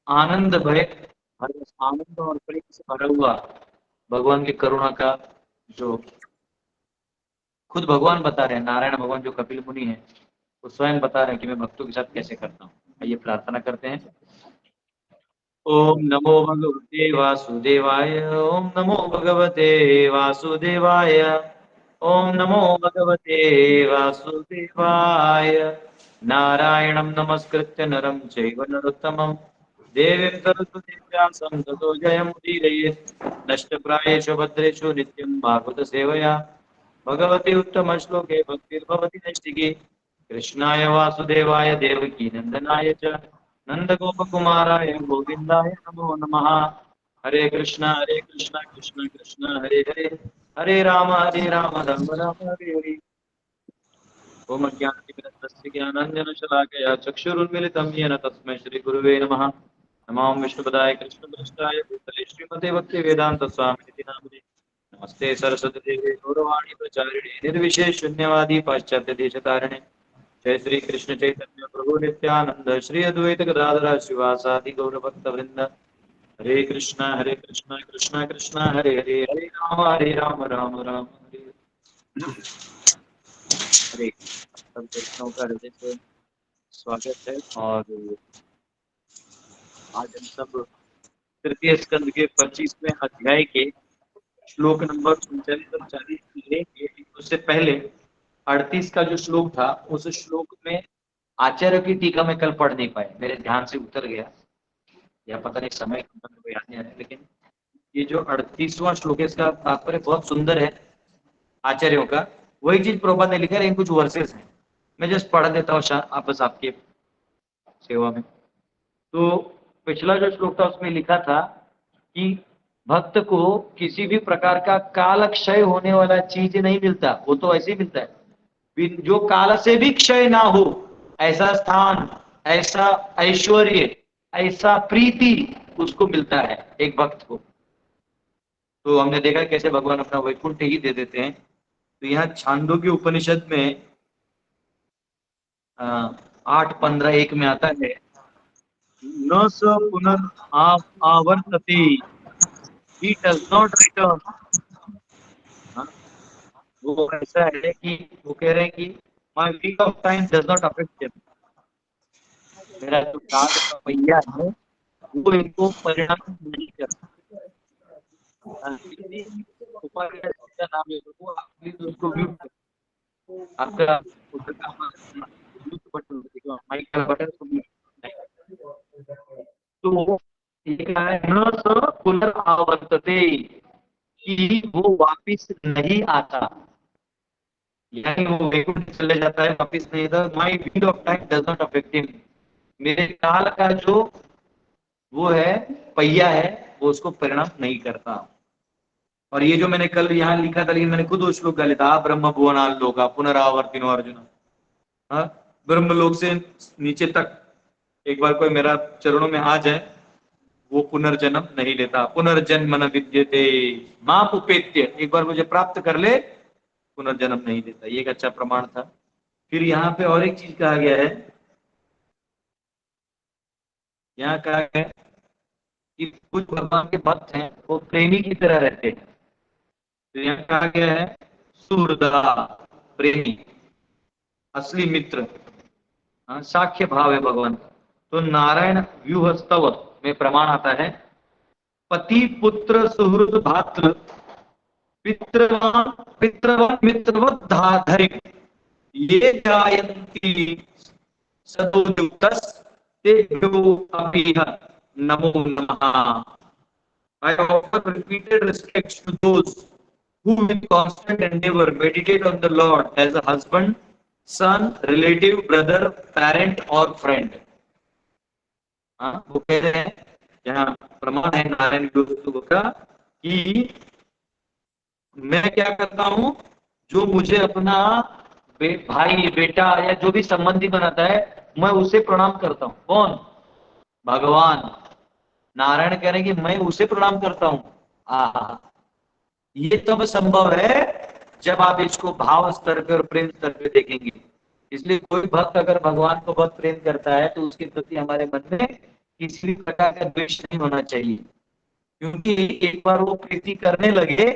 आनंद भय आनंद और प्रेम से भरा हुआ भगवान की करुणा का जो खुद भगवान बता रहे हैं, नारायण भगवान जो कपिल मुनि है वो स्वयं बता रहे हैं कि मैं भक्तों के साथ कैसे करता हूँ। आइए प्रार्थना करते हैं। ओम नमो भगवते वासुदेवाय। ओम नमो भगवते वासुदेवाय। ओम नमो भगवते वासुदेवाय। नारायणं नमस्कृत्य नरं चैव नरोत्तमं देवीं सरस्वतीं व्यासं ततो जयमुदीरयेत्। नष्टप्रायेषु भद्रेषु नित्यं भागवत सेवया भगवती उत्तम श्लोके भक्तिर्भवति नैष्टिकी। कृष्णाय वासुदेवाय देवकी नंदनाय च नंदगोपकुमाराय गोविंदाय नमो नमः। हरे कृष्णा कृष्ण कृष्ण हरे हरे, हरे राम राम राम हरे हरे। ओम अज्ञानतिमिरन्दस्य ज्ञानाञ्जनशलाकया चक्षुरुन्मिलितं येन तस्मै श्रीगुरुवे नमः। नमो विष्णुपदाय कृष्णप्रेष्ठाय भूतले श्रीमते भक्तिवेदान्तस्वामिनिति नामिने। नमस्ते सरस्वती देवे गौरवाणी प्रचारिणे निर्विशेष शून्यवादी पाश्चात्य देशतारिणे। जय श्री कृष्ण चैतन्य प्रभु नित्यानंद श्री अद्वैत गदाधर शिवासादि गौर भक्त वृंद। हरे कृष्णा कृष्णा कृष्णा हरे हरे, हरे राम राम राम हरे हरे। सब वैष्णव का हृदय से स्वागत है। और आज हम सब तृतीय स्कंद के 25वें अध्याय के श्लोक नंबर 39 और 40 लेंगे। उससे पहले 38 का जो श्लोक था उस श्लोक में आचार्य की टीका में कल पढ़ नहीं पाए, मेरे ध्यान से उतर गया या पता नहीं समय को याद नहीं आ रहा, लेकिन ये जो 38वां श्लोक है इसका तात्पर्य बहुत सुंदर है आचार्यों का। वही चीज प्रभुपाद ने लिखा है, लेकिन कुछ वर्सेस हैं, मैं जस्ट पढ़ देता हूँ आपस आपके सेवा में। तो पिछला जो श्लोक था उसमें लिखा था कि भक्त को किसी भी प्रकार का काल क्षय होने वाला चीज नहीं मिलता, वो तो ऐसे ही मिलता है। जो काल से भी क्षय ना हो ऐसा स्थान, ऐसा ऐश्वर्य, ऐसा प्रीति उसको मिलता है एक भक्त को। तो हमने देखा कैसे भगवान अपना वैकुंठ ही दे देते हैं। तो यहाँ छांदोग्य उपनिषद में 8:15-1 में आता है, न स पुनर् आवर्तते, he does not return। हाँ, वो ऐसा है कि वो कह रहे हैं कि my week of time does not affect them। मेरा जो काल का पहिया है वो इनको परिणाम नहीं करता। किसी उपाय का नाम है तो वो आपके उसको म्यूट कर, आपका उसका काम म्यूट बटन देखो, माइक का बटन को म्यूट नहीं। तो ये क्या है, न स पुनरावर्तते, कि वो वापिस नहीं आता, यानी वो वैकुंठ चले जाता है वापिस नहीं आता। My wind of time does not affect him, मेरे काल का जो वो है पहिया है वो उसको परिणाम नहीं करता। और ये जो मैंने कल यहाँ लिखा था, लेकिन मैंने खुद उस श्लोक का लिखा, ब्रह्म भुवनाल लोका पुनरावर्तिनो अर्जुन। हाँ, ब्रह्म लोक से नीचे तक एक बार कोई मेरा चरणों में आ जाए वो पुनर्जन्म नहीं लेता। पुनर्जन्म न विद्यते मां उपेत्य, एक बार मुझे प्राप्त कर ले पुनर्जन्म नहीं लेता। ये एक अच्छा प्रमाण था। फिर यहाँ पे और एक चीज कहा गया है, यहाँ कहा गया है कि कुछ भगवान के भक्त हैं वो प्रेमी की तरह रहते हैं। तो यहाँ कहा गया है सुहृदा, प्रेमी, असली मित्र, हाँ, साख्य भाव है भगवान का। तो नारायण व्यूह स्तव में प्रमाण आता है, पति पुत्र सुहृद भातृ पितृवान पितृवान मित्रवत धाधरि ये जायन्ति सदोयुक्तस् तेभ्यो अभिह नमो नमः। I offer repeated respects to those who in constant endeavor meditate on the Lord as a husband, son, relative, brother, parent or friend। हाँ, वो कह रहे हैं, यहाँ प्रमाण है नारायण गुरु का कि मैं क्या करता हूँ, जो मुझे अपना भाई बेटा या जो भी संबंधी बनाता है मैं उसे प्रणाम करता हूँ। कौन? भगवान। नारायण कह रहे हैं कि मैं उसे प्रणाम करता हूँ। ये तब संभव है जब आप इसको भाव स्तर पे और प्रेम स्तर पे देखेंगे। इसलिए कोई भक्त अगर भगवान को बहुत प्रेम करता है तो उसके प्रति हमारे मन में किसी भी प्रकार का द्वेष नहीं होना चाहिए, क्योंकि एक बार वो प्रीति करने लगे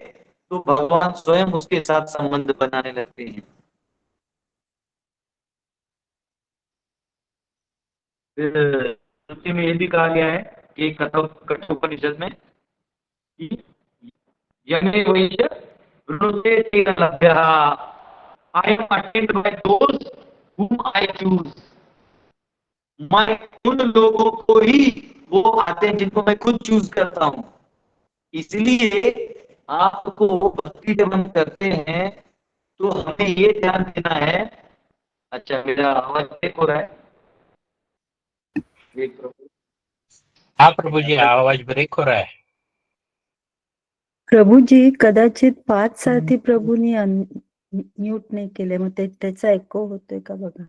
तो भगवान स्वयं उसके साथ संबंध बनाने लगते हैं। फिर श्रुति में ये भी कहा गया है कि कठोपनिषद में कि यमे वैश्य वृणुते तेन लभ्यः, I am attained by those whom I choose। मैं उन लोगों को ही वो आते हैं जिनको मैं खुद चूज करता हूं। इसलिए आपको भक्ति जब हम करते हैं तो हमें ये ध्यान देना है। अच्छा, मेरा आवाज ब्रेक हो रहा है। हाँ प्रभु जी, आवाज ब्रेक हो रहा है। प्रभू जी, कदाचित 5 साथी प्रभूंनी म्यूट नाही केले, मग त्याचा एको होतोय का बघा।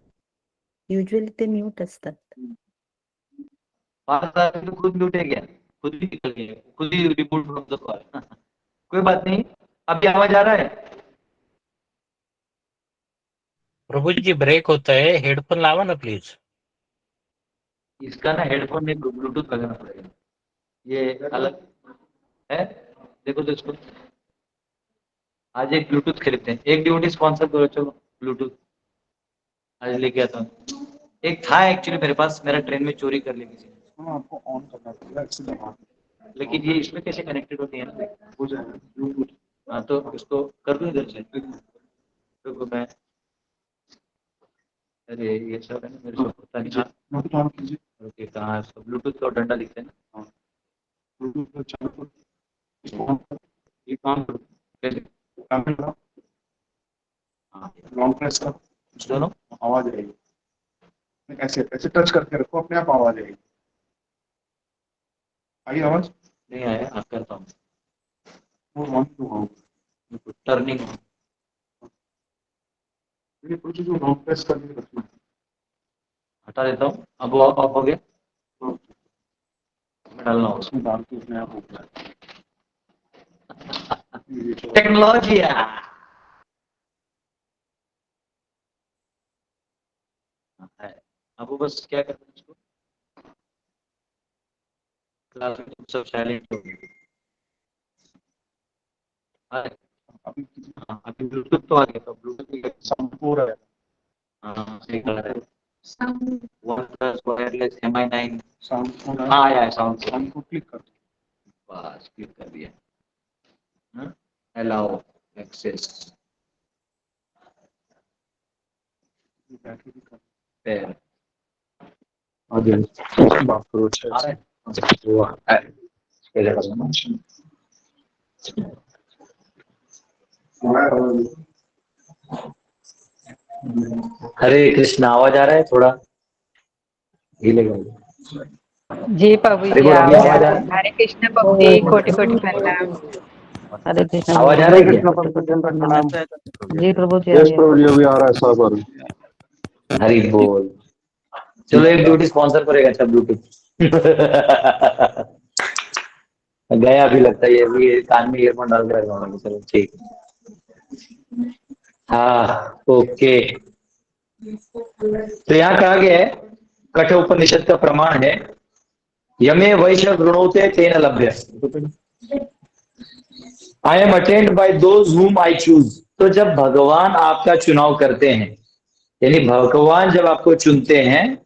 युजली ते म्यूट असतात। 5 साथी तो खुद म्यूट है क्या, खुद ही निकल गए, खुद ही रिपोर्ट फ्रॉम द कॉल। कोई बात नहीं, अभी आवाज आ रहा है। प्रभु जी ब्रेक होता है, हेडफोन लावा ना प्लीज। इसका ना हेडफोन में ब्लूटूथ लगाना पड़ेगा, ये अलग है। देखो तो इसको आज एक ब्लूटूथ खरीदते हैं, एक डिवोटी स्पॉन्सर करो, चलो ब्लूटूथ आज लेके आता हूँ। एक था एक्चुअली मेरे पास, मेरा ट्रेन में चोरी कर ली किसी ने। आपको ऑन करना पड़ेगा, लेकिन ये इसमें कैसे कनेक्टेड होती है ना, हो जाएगा ब्लूटूथ। हाँ तो इसको कर दूं इधर से, तो मैं, अरे ये सब है ना मेरे को पता नहीं। ऑन कीजिए। ओके, कहाँ है ब्लूटूथ का डंडा दिखता है ना, ब्लूटूथ चालू करो, इसको ऑन करो, ये काम करो कैसे, कैमरा लगाओ, हाँ लॉन्ग प्रेस करो, दोनों आवाज आएगी। ऐसे ऐसे टच करके रखो, अपने आप आवाज आएगी। आई आवाज? नहीं आया, आप करता हूँ वो ऑन तो टर्निंग। ये कुछ जो लॉन्ग प्रेस करके रखना है। हटा देता हूँ, अब वो ऑफ हो गया, मैं डालना होगा उसमें डाल के अपने आप होता है। टेक्नोलॉजी। अब वो बस क्या करते हैं इसको, क्लास में सब साइलेंट हो गए। अभी हाँ, अभी ब्लूटूथ तो आ गया, तो ब्लूटूथ साउंड हो रहा है। हाँ सही कलर है। One plus wireless MI9 sound हो रहा है। हाँ आया साउंड, साउंड को क्लिक कर दो। बस क्लिक कर दिया, अलाउ एक्सेस पैर आगे बात करो। आ रहा है, वो है पहले करना। हरे कृष्ण, आवाज आ रहा है, थोड़ा हिलेगा। जी प्रभु हरे जी, बोल, अभी आवाज आ आवाज आ रही रहा है। हरे कृष्ण प्रभु जी, कोटि कोटि प्रणाम। है, हरे कृष्ण आवाज आ प्रभु रही जी, है कोटि कोटि प्रणाम। जी प्रभु जी, यस आ प्रभु जी, अभी आ रहा है साफ आ रहा है। हरी बोल। चलो एक ड्यूटी स्पॉन्सर करेगा, अच्छा ब्लूटूथ गया भी लगता है, ये भी कान में ईयरफोन डाल के रखा। चलो ठीक, हाँ ओके। तो यहाँ कहा गया है, कठोपनिषद का प्रमाण है, यमे वैश्य गृणोते तेन लभ्य, I am attained by those whom I choose. तो जब भगवान आपका चुनाव करते हैं, यानी भगवान जब आपको चुनते हैं,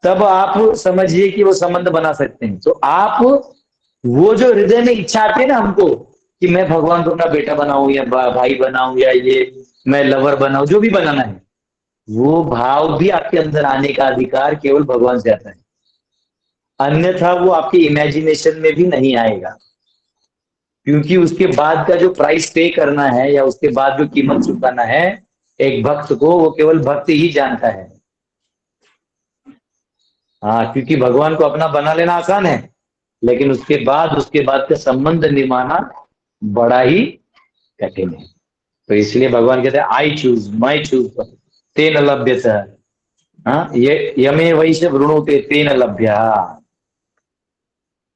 तब आप समझिए कि वो संबंध बना सकते हैं। तो आप वो जो हृदय में इच्छा आती है ना हमको, कि मैं भगवान को अपना बेटा बनाऊं या भाई बनाऊं, या ये मैं लवर बनाऊं, जो भी बनाना है, वो भाव भी आपके अंदर आने का अधिकार केवल भगवान से आता है। अन्यथा वो आपके इमेजिनेशन में भी नहीं आएगा, क्योंकि उसके बाद का जो प्राइस पे करना है या उसके बाद जो कीमत चुकाना है एक भक्त को, वो केवल भक्त ही जानता है। हाँ, क्योंकि भगवान को अपना बना लेना आसान है, लेकिन उसके बाद का संबंध निभाना बड़ा ही कठिन है। तो इसलिए भगवान कहते हैं आई चूज, मैं चूज, तेन लभ्यत। हाँ, ये यमे वैश्य वृणुते तेन लभ्य।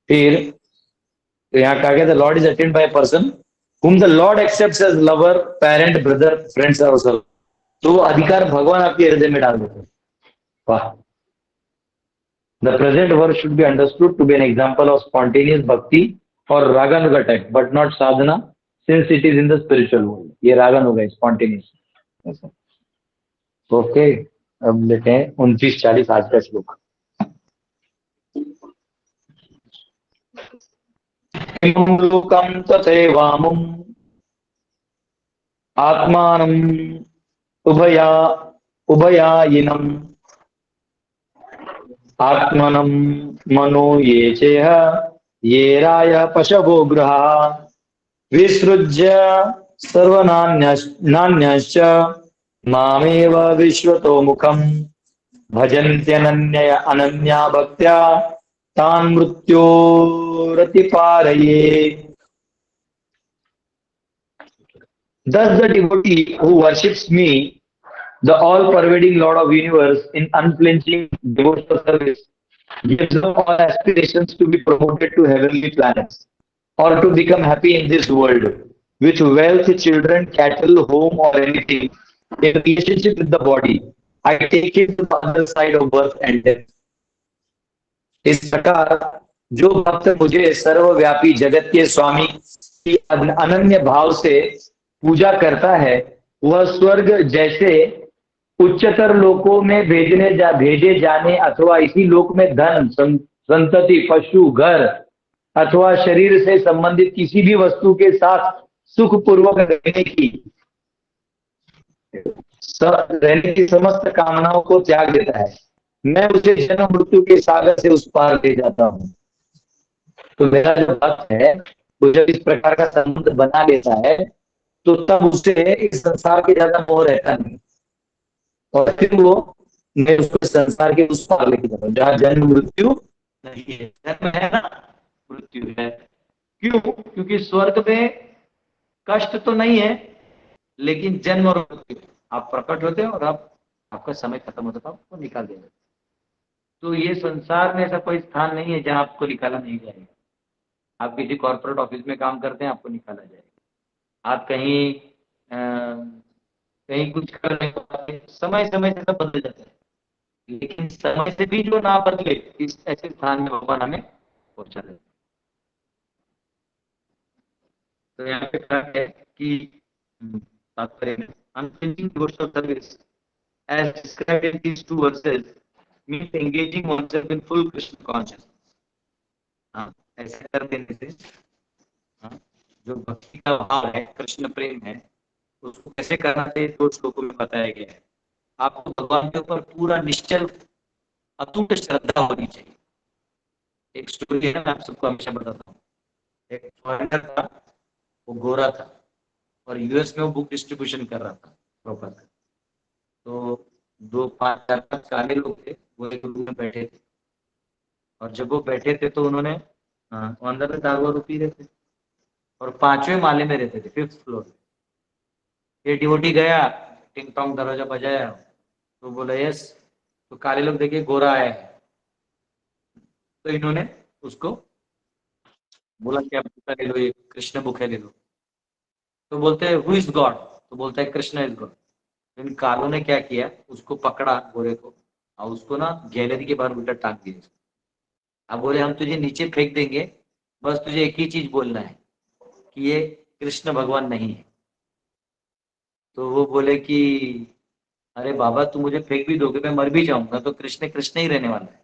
फिर तो यहाँ कहा गया, the Lord is attend by person whom the Lord accepts as lover, parent, brother, friends also। तो वो अधिकार भगवान आपके हृदय में डाल देते हैं। वाह, The present verse should be understood to be an example of spontaneous bhakti or raganuga type, but not sadhana, since it is in the spiritual world. ये raganuga है, spontaneous. ओके, अब लेते हैं 29-40 आज का श्लोक। लोकम तथैवामुम आत्मानम उभयायिनम आत्मनं मनो ये चेह ये राय पशवो गृहा विसृज्य सर्वनान्यश्च मामेव विश्वतो मुखम भजन्त्यनन्य अनन्या भक्त्या तान् मृत्योरतिपारये। Thus the devotee who worships me, the all-pervading Lord of universe, in unflinching devotional service, gives up all aspirations to be promoted to heavenly planets or to become happy in this world with wealth, children, cattle, home, or anything in relationship with the body. I take it to the other side of birth and death. इस प्रकार जो भक्त मुझे सर्वव्यापी जगत के स्वामी की अनन्य भाव से पूजा करता है, वह स्वर्ग जैसे उच्चतर लोकों में भेजे जाने अथवा इसी लोक में धन, संतति, पशु, घर अथवा शरीर से संबंधित किसी भी वस्तु के साथ सुख पूर्वक रहने की समस्त कामनाओं को त्याग देता है। मैं उसे जन्म मृत्यु के सागर से उस पार ले जाता हूँ। तो मेरा जो भक्त है वो जब इस प्रकार का संबंध बना लेता है तो तब उसे इस संसार के ज्यादा मोह रहता नहीं, और फिर वो मैं उसको संसार के उस पार लेके जाता हूँ जहाँ जन्म मृत्यु नहीं है। जन्म है ना, मृत्यु है। क्यों? क्योंकि स्वर्ग में कष्ट तो नहीं है, लेकिन जन्म और मृत्यु, आप प्रकट होते हो और अब आपका समय खत्म होता है, आपको निकाल देगा। तो ये संसार में ऐसा कोई स्थान नहीं है जहां आपको निकाला नहीं जाएगा। आप किसी कॉर्पोरेट ऑफिस में काम करते हैं, आपको निकाला जाएगा। आप कहीं कहीं कुछ कर रहे हो, समय समय से सब बदल जाता है, लेकिन समय से भी जो ना बदले इस ऐसे स्थान में भगवान हमें पहुंचा देते। तो यहाँ पे कहा है कि तात्पर्य में unflinching devotional service as described in these two verses means engaging oneself in full Krishna consciousness. हाँ, ऐसे कर देने से जो भक्ति का भाव है, कृष्ण प्रेम है, उसको कैसे करना चाहिए दो श्लोकों में बताया गया है। आपको भगवान के ऊपर पूरा निश्चल अतूट श्रद्धा होनी चाहिए। एक स्टोरी है, मैं आप सबको हमेशा बताता हूँ। एक फॉरेनर था, वो गोरा था और यूएस में वो बुक डिस्ट्रीब्यूशन कर रहा था प्रॉपर। तो 5 काले लोग थे, वो एक रूम में बैठे थे, और जब वो बैठे थे तो उन्होंने अंदर में दारू पी रहे थे और 5वें माले में रहते थे, 5th फ्लोर। ये डिवोटी गया, टिंग टोंग दरवाजा बजाया, तो बोला यस। तो काले लोग देखे गोरा आया है, तो इन्होंने उसको बोला क्या बुक ले लो, ये कृष्ण बुक है, ले लो। तो बोलते हैं हु इज गॉड, तो बोलता है कृष्ण इज गॉड। इन कालों ने क्या किया, उसको पकड़ा गोरे को और उसको ना गैलरी के बाहर उल्टा टांग दिया। अब बोले हम तुझे नीचे फेंक देंगे, बस तुझे एक ही चीज बोलना है कि ये कृष्ण भगवान नहीं है। तो वो बोले कि अरे बाबा तुम मुझे फेंक भी दोगे, मैं मर भी जाऊंगा, तो कृष्ण कृष्ण ही रहने वाला है।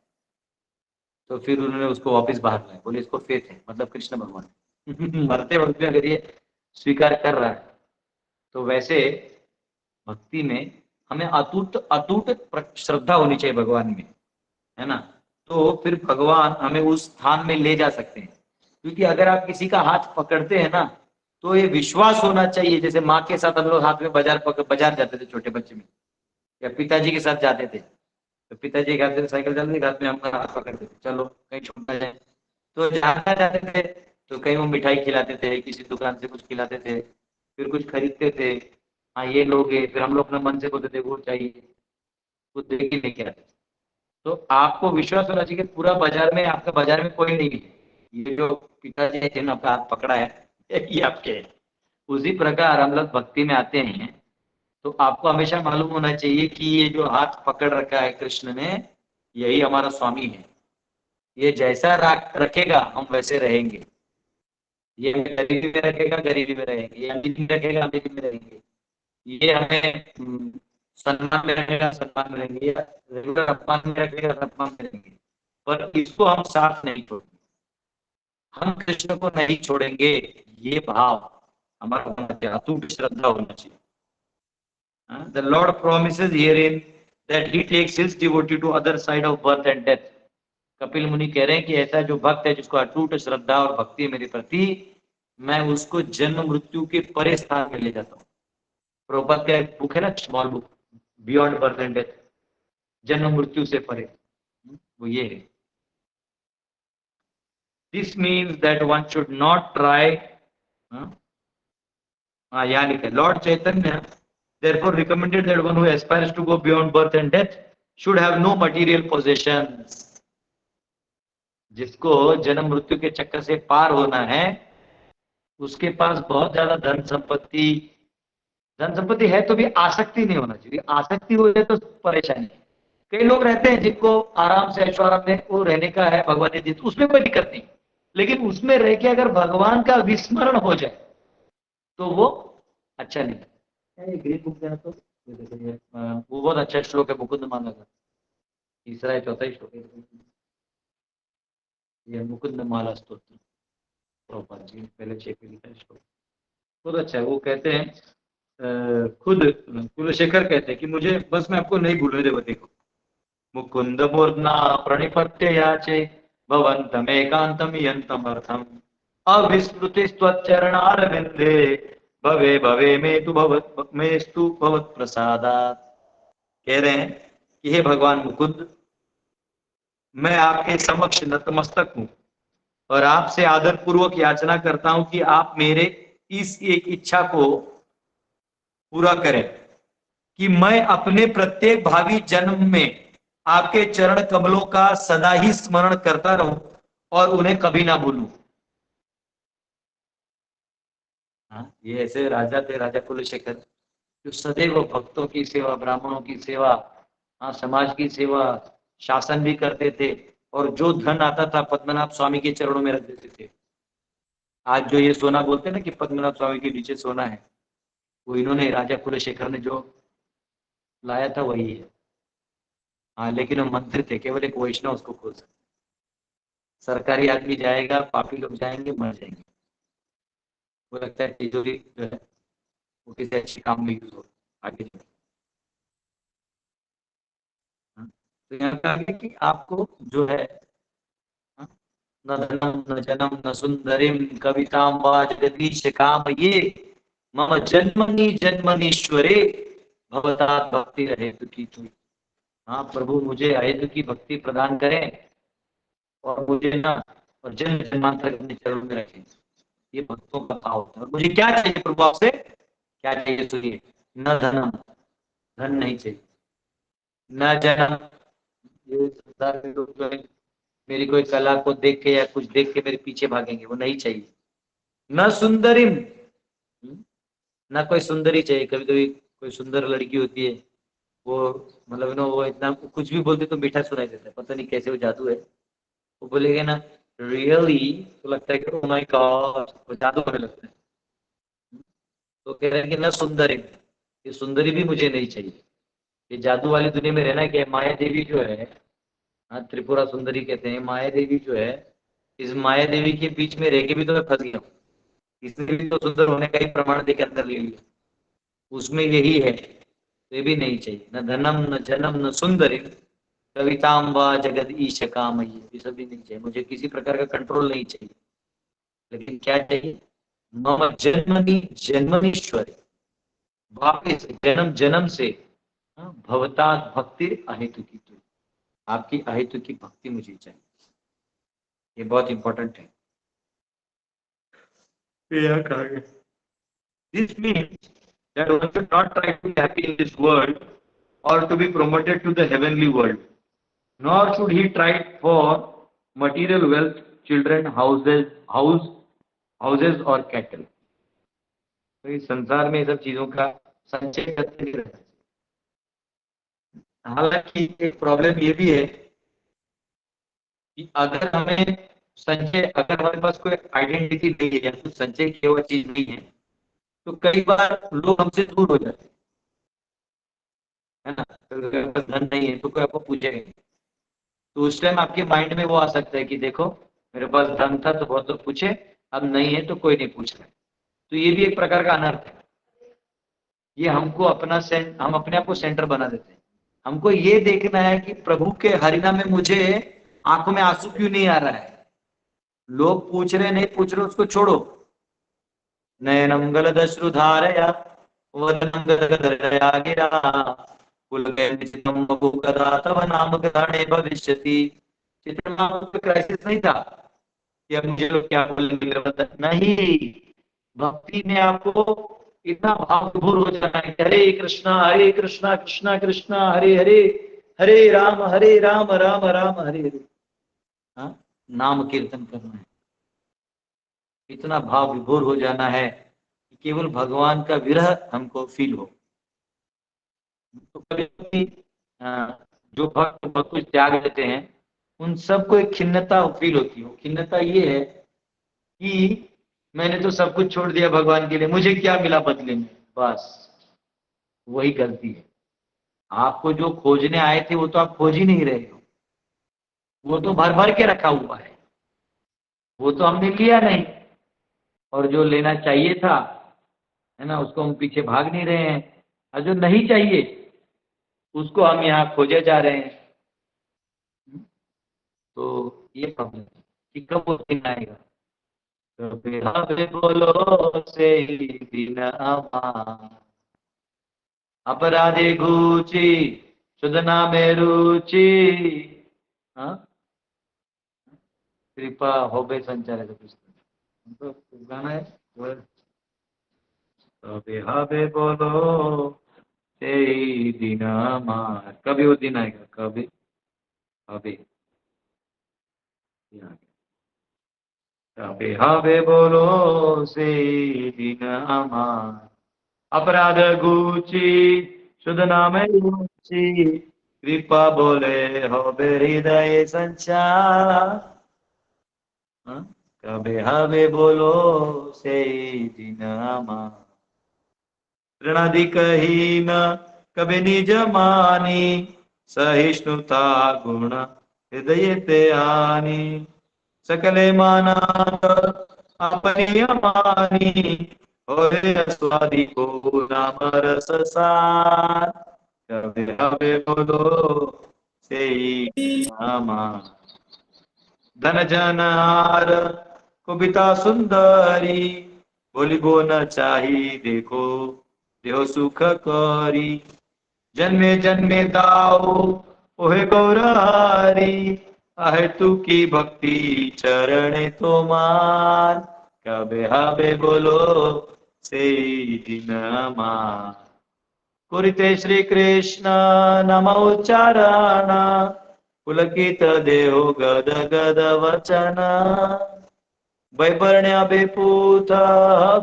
तो फिर उन्होंने उसको वापस बाहर लाया, बोले इसको फेथ है, मतलब कृष्ण भगवान मरते वक्त भी अगर ये स्वीकार कर रहा है। तो वैसे भक्ति में हमें अटूट श्रद्धा होनी चाहिए भगवान में, है ना। तो फिर भगवान हमें उस स्थान में ले जा सकते हैं। क्योंकि अगर आप किसी का हाथ पकड़ते हैं ना, तो ये विश्वास होना चाहिए। जैसे माँ के साथ हम लोग हाथ में बाजार जाते थे छोटे बच्चे में, या पिताजी के साथ जाते थे, तो पिताजी के हाथ से साइकिल चलती थी, हाथ में हम हाथ पकड़ते थे, चलो कहीं छूटना जाए। तो जहाँ जाते थे तो कहीं वो मिठाई खिलाते थे, किसी दुकान से कुछ खिलाते थे, फिर कुछ खरीदते थे, हाँ ये लोगे, फिर हम लोग अपना मन से बोलते थे वो चाहिए, कुछ देख ही लेके आते। तो आपको विश्वास होना चाहिए कि पूरा बाजार में, आपका बाजार में कोई नहीं है, ये जो पिताजी ने जिन्होंने आपका हाथ पकड़ा है ये आपके है। उसी प्रकार हम लोग भक्ति में आते हैं तो आपको हमेशा मालूम होना चाहिए कि ये जो हाथ पकड़ रखा है कृष्ण ने, यही हमारा स्वामी है। ये जैसा रखेगा हम वैसे रहेंगे, ये गरीबी में रखेगा गरीबी में रहेंगे, ये अमीरी में रखेगा अमीरी में रहेंगे, ये हमें सम्मान में रहेगा सम्मान में रहेंगे, या रेगुलर अपमान में रखेगा अपमान में रहेंगे, पर इसको हम साथ नहीं छोड़ेंगे, हम कृष्ण को नहीं छोड़ेंगे। ये भाव हमारा होना चाहिए, अटूट श्रद्धा होना चाहिए। The Lord promises herein that he takes his devotee to other side of birth and death. Kapil मुनि कह रहे हैं कि ऐसा जो भक्त है जिसको अटूट श्रद्धा और भक्ति है मेरे प्रति, मैं उसको जन्म मृत्यु के परे स्थान में ले जाता हूँ। प्रभुपाद का एक बुक है ना, small book, beyond birth and death, जन्म मृत्यु से परे, वो ये है। This means that one should not try, यहाँ लिखा है, Lord Chaitanya therefore recommended that one who aspires to go beyond birth and death should have no material possessions. जिसको जन्म मृत्यु के चक्कर से पार होना है, उसके पास बहुत ज्यादा धन संपत्ति है तो भी आसक्ति नहीं होना चाहिए। आसक्ति हो जाए तो परेशानी है। कई लोग रहते हैं जिनको आराम से ऐश्वर्य में वो रहने का है, भगवान ने, उसमें कोई दिक्कत नहीं, लेकिन उसमें रह के अगर भगवान का विस्मरण हो जाए तो वो अच्छा नहीं। ग्रीक बुक देना तो वो बहुत अच्छा श्लोक है, मुकुंद माला का, तीसरा है चौथा ही श्लोक है ये, मुकुंद माला स्तोत्र, प्रभुपाद जी पहले 6 पे लिखा है श्लोक, बहुत अच्छा है। वो कहते हैं खुद कुलशेखर कहते हैं कि मुझे बस मैं आपको नहीं भूलने दे, देखो, मुकुंद मूर्ना प्रणिपत्य याचे भवन्तमेकांतम यन्तमर्थम अविस्मृति स्वच्चरणारविंदे भवे भवे में तु भवत प्रसादात्। कह रहे हैं कि हे भगवान मुकुंद, मैं आपके समक्ष नतमस्तक हूं और आपसे आदर पूर्वक याचना करता हूं कि आप मेरे इस एक इच्छा को पूरा करें कि मैं अपने प्रत्येक भावी जन्म में आपके चरण कमलों का सदा ही स्मरण करता रहूं और उन्हें कभी ना भूलूं। ये ऐसे राजा थे, राजा कुलशेखर, जो सदैव भक्तों की सेवा, ब्राह्मणों की सेवा, समाज की सेवा, शासन भी करते थे, और जो धन आता था पद्मनाभ स्वामी के चरणों में रख देते थे। आज जो ये सोना बोलते हैं ना कि पद्मनाभ स्वामी के नीचे सोना है, वो इन्होंने, राजा कुलशेखर ने जो लाया था वही है। लेकिन वो मंत्री थे, केवल एक वैष्णव उसको खोल सकते। सरकारी आदमी जाएगा, पापी लोग जाएंगे, मर जाएंगे। वो लगता है तिजोरी जो है वो किसी अच्छे काम में यूज हो आगे जाए। तो यहाँ कहा गया कि आपको जो है न धनम न जनम न सुंदरिम कविताम वा जगदीश काम ये मम जन्मनीश्वरे भवतात भक्ति रहे की तू। हाँ प्रभु, मुझे अहेतु की भक्ति प्रदान करें और मुझे ना और जन्म जन्मांतर अपने चरणों में रखें। ये भक्तों का भाव होता है। मुझे क्या चाहिए प्रभु आपसे? क्या चाहिए सुनिए, न धनम, धन नहीं चाहिए, न जन्म, ये संसार में लोग जो है मेरी कोई कला को देख के या कुछ देख के मेरे पीछे भागेंगे, वो नहीं चाहिए। न सुंदरिम, ना कोई सुंदरी चाहिए। कभी कभी कोई सुंदर लड़की होती है, वो मतलब ना वो इतना कुछ भी बोलते तो मीठा सुनाई देता है, पता नहीं कैसे वो जादू है। वो बोलेगे ना रियली, तो लगता है कि ओह माय गॉड, वो जादू होने लगता है। तो कह रहे हैं कि ना सुंदरी, ये सुंदरी भी मुझे नहीं चाहिए। ये जादू वाली दुनिया में रहना क्या है। माया देवी जो है, त्रिपुरा सुंदरी कहते हैं, माया देवी जो है, इस माया देवी के बीच में रह के भी तो मैं फंस गया हूँ। इसने भी तो सुंदर होने का ही प्रमाण देकर अंदर ले लिया, उसमें यही है, तो ये भी नहीं चाहिए। न धनम न जनम न सुंदरी कविताम व जगद ईश काम, ये सब भी नहीं चाहिए। मुझे किसी प्रकार का कंट्रोल नहीं चाहिए, लेकिन क्या चाहिए, मम जन्मनीश्वर, वापिस जन्म जन्म से भवता भक्ति अहेतु की, तो आपकी अहेतु की भक्ति मुझे चाहिए। ये बहुत इंपॉर्टेंट है। This means that one should not try to be happy in this world or to be promoted to the heavenly world, nor should he try for material wealth, children, houses or cattle. तो इस संसार में सब चीजों का संचय करते नहीं रहता। हालांकि एक प्रॉब्लम ये भी है कि अगर हमें संचय, अगर हमारे पास कोई आइडेंटिटी नहीं है या कुछ संचय किया हुआ चीज नहीं है, तो कई बार लोग हमसे दूर हो जाते हैं, है ना। तो अगर पास धन नहीं है तो कोई आपको पूछेगा नहीं। तो उस टाइम आपके माइंड में वो आ सकता है कि देखो मेरे पास धन था तो बहुत लोग पूछे, अब नहीं है तो कोई नहीं पूछ रहा है। तो ये भी एक प्रकार का अनर्थ है। ये हमको हम अपने आप को सेंटर बना देते हैं। हमको ये देखना है कि प्रभु के हरिनाम में मुझे आंखों में आंसू क्यों नहीं आ रहा है। लोग पूछ रहे नहीं पूछ रहे उसको छोड़ो। नयनम गलदश्रुधारया वदनं गदगदया गिरा पुलकैर्निशितं बभूवकदा तव नाम ग्रहणे भविष्यति। चित्रमा पे क्राइसिस नहीं था कि अब मुझे लोग क्या बोलेंगे मेरे बता नहीं। भक्ति में आपको इतना भाव विभोर हो जाना है कि हरे कृष्णा कृष्णा कृष्णा हरे हरे, हरे राम राम राम हरे हरे। हाँ, नाम कीर्तन करना है। इतना भाव विभोर हो जाना है कि केवल भगवान का विरह हमको फील हो। तो कभी जो भक्त बहुत कुछ त्याग देते हैं उन सबको एक खिन्नता फील होती है। खिन्नता ये है कि मैंने तो सब कुछ छोड़ दिया भगवान के लिए, मुझे क्या मिला बदले में। बस वही गलती है। आपको जो खोजने आए थे वो तो आप खोज ही नहीं रहे हो, वो तो भर भर के रखा हुआ है, वो तो हमने लिया नहीं। और जो लेना चाहिए था, है ना, उसको हम पीछे भाग नहीं रहे हैं। और जो नहीं चाहिए उसको हम यहाँ खोजे जा रहे हैं। तो ये प्रॉब्लम है कि कब वो दिन आएगा। कभी हमें बोलो से दिन अपराधे घूची शुद्धना में रुचि। हाँ, कृपा होबे संचार का पुस्तक तो गाना है। कभी हमें बोलो से दिन कभी वो दिन आएगा, कभी अभी कभी हमें बोलो से दिन अपराध घूची शुद्ध नाम रुचि कृपा बोले हो हृदय संचार। कभी हमें बोलो से दिन ऋणाधिकहीन कभी निज मानी सहिष्णुता गुण हृदय ते आनी सकले माना अपनी अमानी होए स्वादी को नाम रस सार। कभी हमें बोलो से नामा धन जन हार कुबिता सुंदरी बोली गो न चाही देखो देहो सुख करी जन्मे जन्मे दाओ ओहे गौरहारी आहे तू की भक्ति चरण तो मान। कबे हबे बोलो से दिन मान कुरिते श्री कृष्ण नाम उच्चारण पुलकित देहो गद गद वचन वैवर्ण्य बेपूत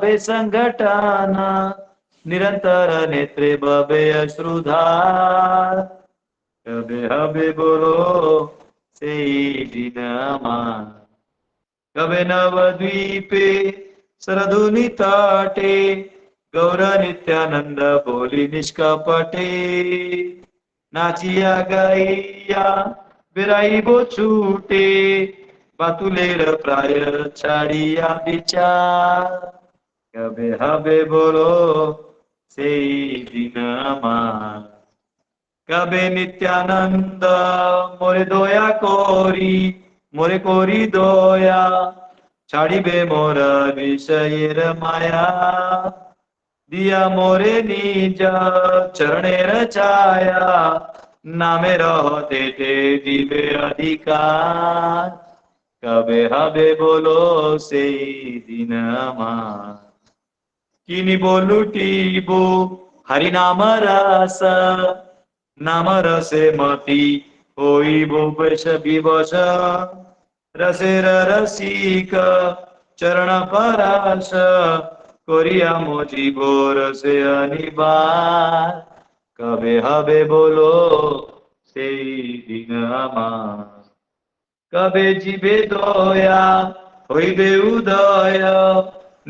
बे संघटन निरंतर नेत्रे बबे अश्रुधार। कबे हबे बोलो से दिन कबे नवद्वीपे सरधुनि तटे गौर नित्यानंद बोली निष्कपटे नाचिया गैया बिराई बो छूटे बातुलेर प्राय छाड़िया विचार। कबे हबे बोलो से दिन कबे नित्यानंद मोरे दोया कोरी मोरे कोरी दोया छाड़िबे मोर विषयेर माया दिया मोरे निज चरणेर छाया नामे रहते ते दिवे अधिकार। कबे हबे बोलो से दिन किनी बोलू टीबो हरि नाम रस नाम रसे मती होई बो वश विवश रसेर रसिक चरण परस कोरिया मोजी बोर से अनिबार। कबे हबे बोलो से दिन कबे जीवे दया হইবে উদয়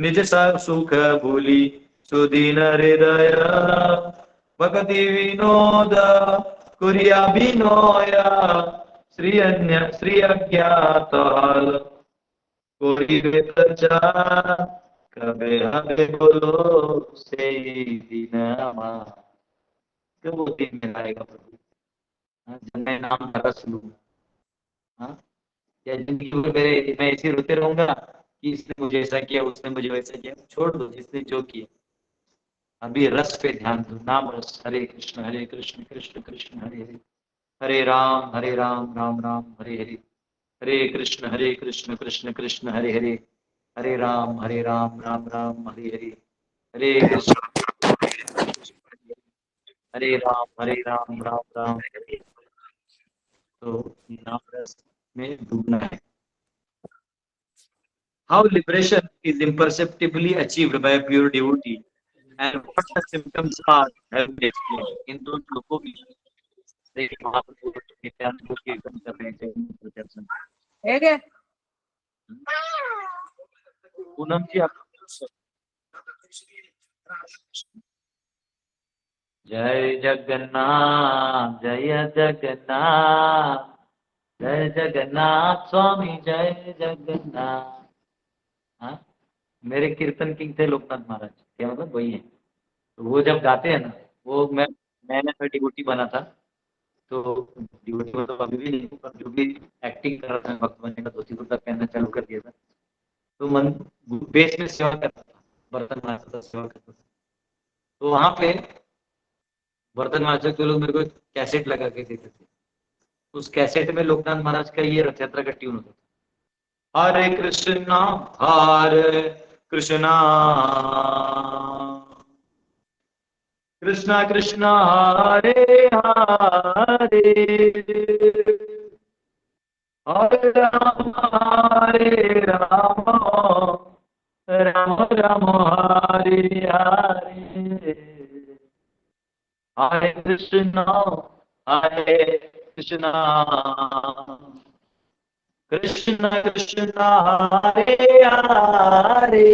নিজ সুখ ভুলি সুদিন হৃদয় ভক্তি বিনোদ করিয়া বিনয় শ্রী অজ্ঞাত করিবে প্রচার কবে হবে বলো সেই दिन আমার कब वो दिन में आएगा प्रभु जब मैं नाम का रस लूं हाँ या जिंदगी भर मैं ऐसे रोते रहूंगा कि इसने मुझे ऐसा किया उसने मुझे वैसा किया छोड़ दो जिसने जो किया अभी रस पे ध्यान दो नाम रस हरे कृष्ण कृष्ण कृष्ण हरे हरे हरे राम राम राम हरे हरे हरे कृष्ण कृष्ण कृष्ण हरे हरे हरे राम राम राम हरे हरे हरे कृष्ण हरे राम राम राम हरे हरे। तो नाम रस में डूबना है। How liberation is imperceptibly achieved by a pure devotee and what the symptoms are have been explained. इन दो श्लोकों में श्री महाप्रभु नित्यानंद को कीर्तन कर रहे थे प्रदर्शन। पूनम जी आप जय जगन्नाथ जय जगन्नाथ स्वामी जय जगन्नाथ। हाँ मेरे कीर्तन किंग थे लोकनाथ महाराज क्या मतलब वही है। तो वो जब गाते हैं ना वो मैंने तो डिवोटी बना था तो डिवोटी तो अभी भी नहीं पर जो भी एक्टिंग कर रहा था भक्त बनने का धोती कुर्ता पहनना चालू कर दिया था तो मन बेस में सेवा करता था बर्तन मारता था सेवा करता था तो वहां पे बर्तन मारते के लोग मेरे को कैसेट लगा के देते थे उस कैसेट में लोकनाथ महाराज का ये रथ यात्रा का ट्यून होता था हरे कृष्णा कृष्णा कृष्णा कृष्णा हरे हरे हरे राम राम राम हरे हरे हरे कृष्णा कृष्ण कृष्ण हरे हरे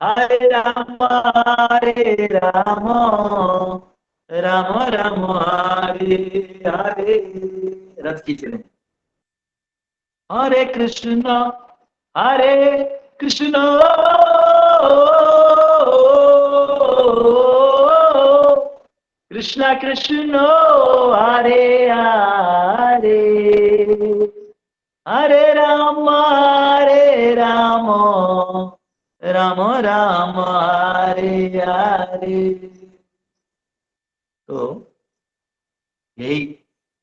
हरे राम राम राम हरे हरे रथ की चले हरे कृष्ण कृष्ण कृष्ण हरे हरे हरे राम राम राम हरे हरे। तो यही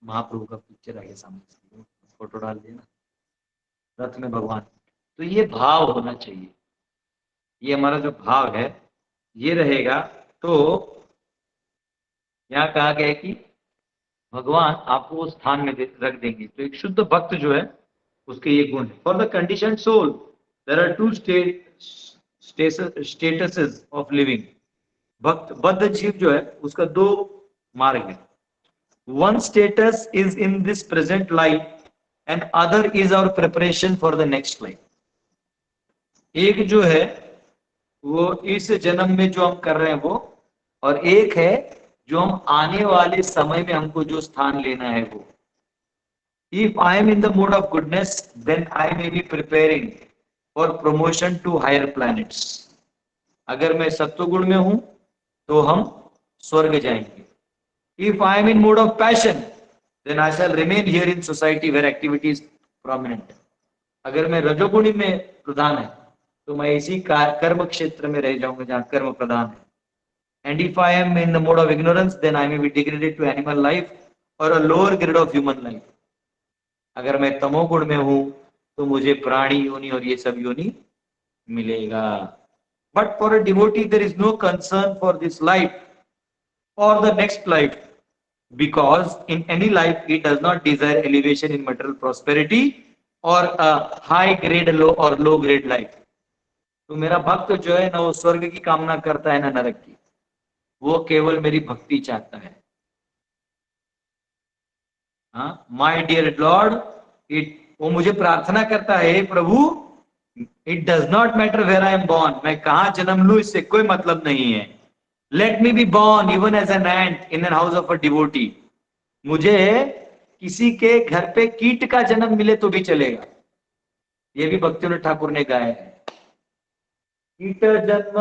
महाप्रभु का पिक्चर आगे सामने फोटो डाल देना रथ में भगवान। तो ये भाव होना चाहिए ये हमारा जो भाव है ये रहेगा तो यहाँ कहा गया है कि भगवान आपको उस स्थान में रख देंगे। तो एक शुद्ध भक्त जो है उसके ये गुण है। For the condition soul there are two statuses of living. भक्त बद्ध जीव जो है उसका दो मार्ग है। One status is in this present life and other is our preparation for the next life. एक जो है वो इस जन्म में जो हम कर रहे हैं वो और एक है जो हम आने वाले समय में हमको जो स्थान लेना है वो। If I am in the mode of goodness then I may be preparing for promotion to higher planets. अगर मैं सत्वगुण में हूं तो हम स्वर्ग जाएंगे। If I am in mode of passion then I shall remain here in society where activity is prominent. अगर मैं रजोगुणी में प्रधान है तो मैं इसी कर्म क्षेत्र में रह जाऊंगा जहां कर्म प्रधान है। And if I am in the mode of ignorance, then I may be degraded to animal life or a lower grade of human life. अगर मैं तमोगुण में हूं तो मुझे प्राणी योनि और ये सब योनि मिलेगा। But for a devotee, there is no concern for this life or the next life, because in any life he does not desire elevation in material prosperity or a high grade or low grade life. तो मेरा भक्त जो है ना वो स्वर्ग की कामना करता है ना नरक की, वो केवल मेरी भक्ति चाहता है। हाँ, माय डियर लॉर्ड, वो मुझे प्रार्थना करता है, प्रभु it does not matter where I am born, मैं कहाँ जन्म लूं इससे कोई मतलब नहीं है। Let me be born even as an ant in an house of a devotee, मुझे किसी के घर पे कीट का जन्म मिले तो भी चलेगा। ये भी भक्तिविनोद ठाकुर ने गाया है, कीट जन्म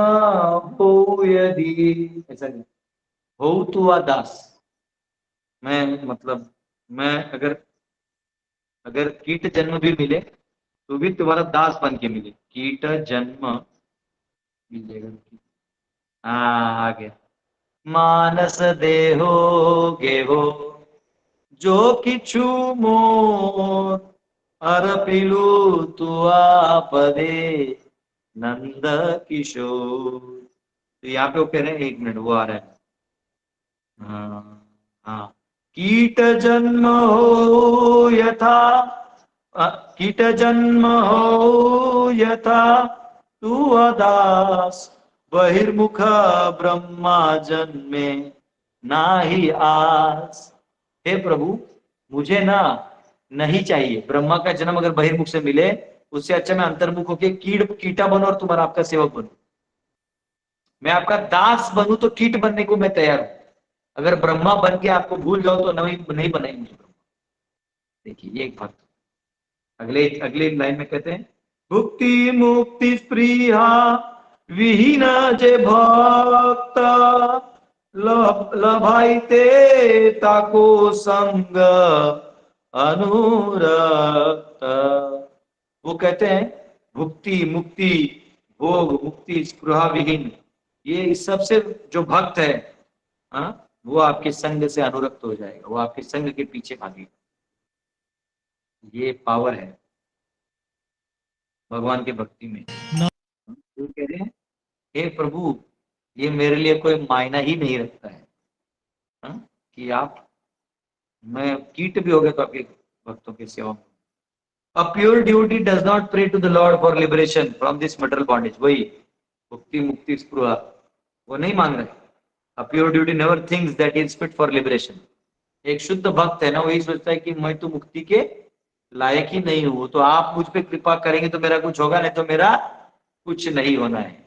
हो यदि, ऐसा नहीं हो तू आ दास, मैं मतलब मैं अगर कीट जन्म भी मिले तो भी तुम्हारा दास बन के मिले, कीट जन्म मिलेगा। हाँ, आ गया, मानस देहो गेहो जो किछु मोर अरपिलु तुआ पदे नंद किशोर। तो यहाँ पे वो कह रहे हैं, एक मिनट वो आ रहा है, हाँ हाँ, कीट जन्म हो यथा, कीट जन्म हो यथा तू अदास, बहिर्मुख ब्रह्मा जन्मे नाही आस। हे प्रभु, मुझे ना नहीं चाहिए ब्रह्मा का जन्म, अगर बहिर्मुख से मिले उससे अच्छा मैं अंतर्मुख होके कीटा बनूं और तुम्हारा आपका सेवक बनूं। मैं आपका दास बनूं तो कीट बनने को मैं तैयार हूं, अगर ब्रह्मा बन के आपको भूल जाओ तो नहीं बनाएंगे ब्रह्मा। देखिए ये एक भक्त, अगले अगले लाइन में कहते हैं, भुक्ति मुक्ति स्पृहा विहीन जे भक्त लभाइते ताको संग अनुरक्त। वो कहते हैं भुक्ति मुक्ति भोग मुक्ति स्पृहा विहीन, ये इस सबसे जो भक्त है, हाँ, वो आपके संग से अनुरक्त हो जाएगा, वो आपके संग के पीछे भागेगा। ये पावर है भगवान के भक्ति में। तो कह रहे हैं, हे प्रभु, ये मेरे लिए कोई मायना ही नहीं रखता है, हाँ? कि आप, मैं कीट भी हो गया तो आपके भक्तों की सेवा में। A pure devotee does not pray to the Lord for liberation from this material bondage. वही मुक्ति मुक्ति स्पृहा वो नहीं मांग रहे। A pure devotee never thinks that he is fit for liberation. एक शुद्ध भक्त है ना, वही सोचता है कि मैं तो मुक्ति के लायक ही नहीं हूं, तो आप मुझ पे कृपा करेंगे तो मेरा कुछ होगा, नहीं तो मेरा कुछ नहीं होना है।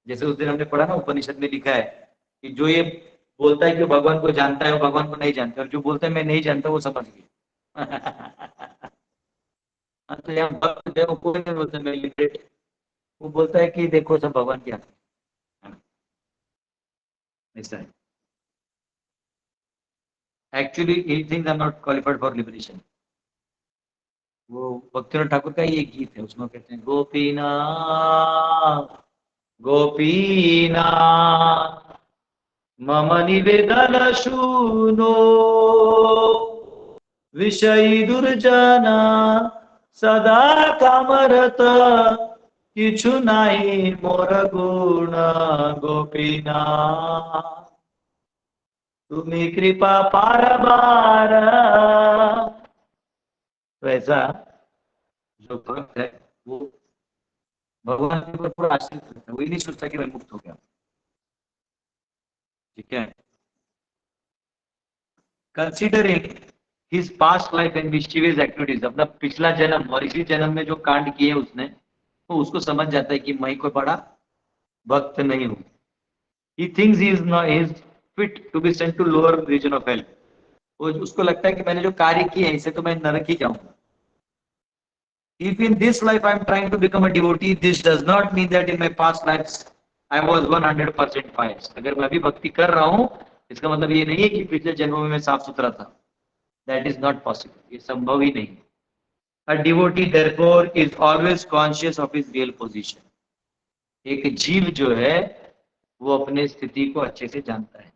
जैसे उस दिन हमने पढ़ा ना, उपनिषद में लिखा है कि जो ये बोलता है कि भगवान को जानता है वो भगवान को नहीं जानता, और जो बोलता है मैं नहीं जानता वो समझ गया। तो यहाँ भक्त जो है वो कोई नहीं बोलता मैं लिबरेट, वो बोलता है कि देखो सब भगवान के हाथ में, ऐसा है। Actually he thinks I am not qualified for liberation. वो भक्तिविनोद ठाकुर का ही एक गीत है, उसमें कहते हैं, गोपीनाथ गोपीनाथ मम निवेदन शुनो विषयी दुर्जना सदा कामरत किछु नाही मोर गुण गोपीनाथ तुम्ही कृपा पारबार। तो ऐसा जो भक्त है वो भगवान के ऊपर पूरा आश्रित रहता है, वही नहीं सोचता कि मैं मुक्त हो गया। ठीक है, considering his past life and mischievous activities, अपना पिछला जन्म और इसी जन्म में जो कांड किए उसने, तो उसको समझ जाता है कि मैं कोई बड़ा भक्त नहीं हूं। He thinks he is fit to be sent to lower region of hell. वो उसको लगता है कि मैंने जो कार्य किए हैं इससे तो मैं नरक ही जाऊंगा। If in this life I am trying to become a devotee, this does not mean that in my past lives I was 100% pious. अगर मैं अभी भक्ति कर रहा हूँ इसका मतलब ये नहीं है कि पिछले जन्मों में मैं साफ सुथरा था। That is not possible. ये संभव ही नहीं। A devotee therefore is always conscious of his real position. एक जीव जो है वो अपने स्थिति को अच्छे से जानता है।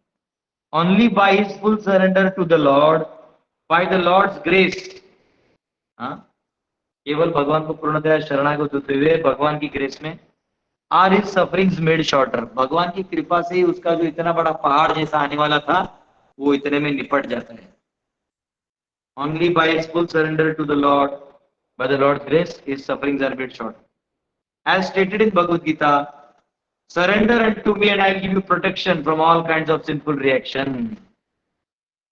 Only by his full surrender to the Lord, by the Lord's grace, हाँ, केवल भगवान को पूर्णतः शरणागत होते हुए भगवान की ग्रेस में, are his sufferings made shorter, भगवान की कृपा से ही उसका जो इतना बड़ा पहाड़ जैसा आने वाला था वो इतने में निपट जाता है। Only by his full surrender to the Lord, by the Lord's grace, his sufferings are made short. As stated in Bhagavad Gita, surrender unto me and I will give you protection from all kinds of sinful reaction.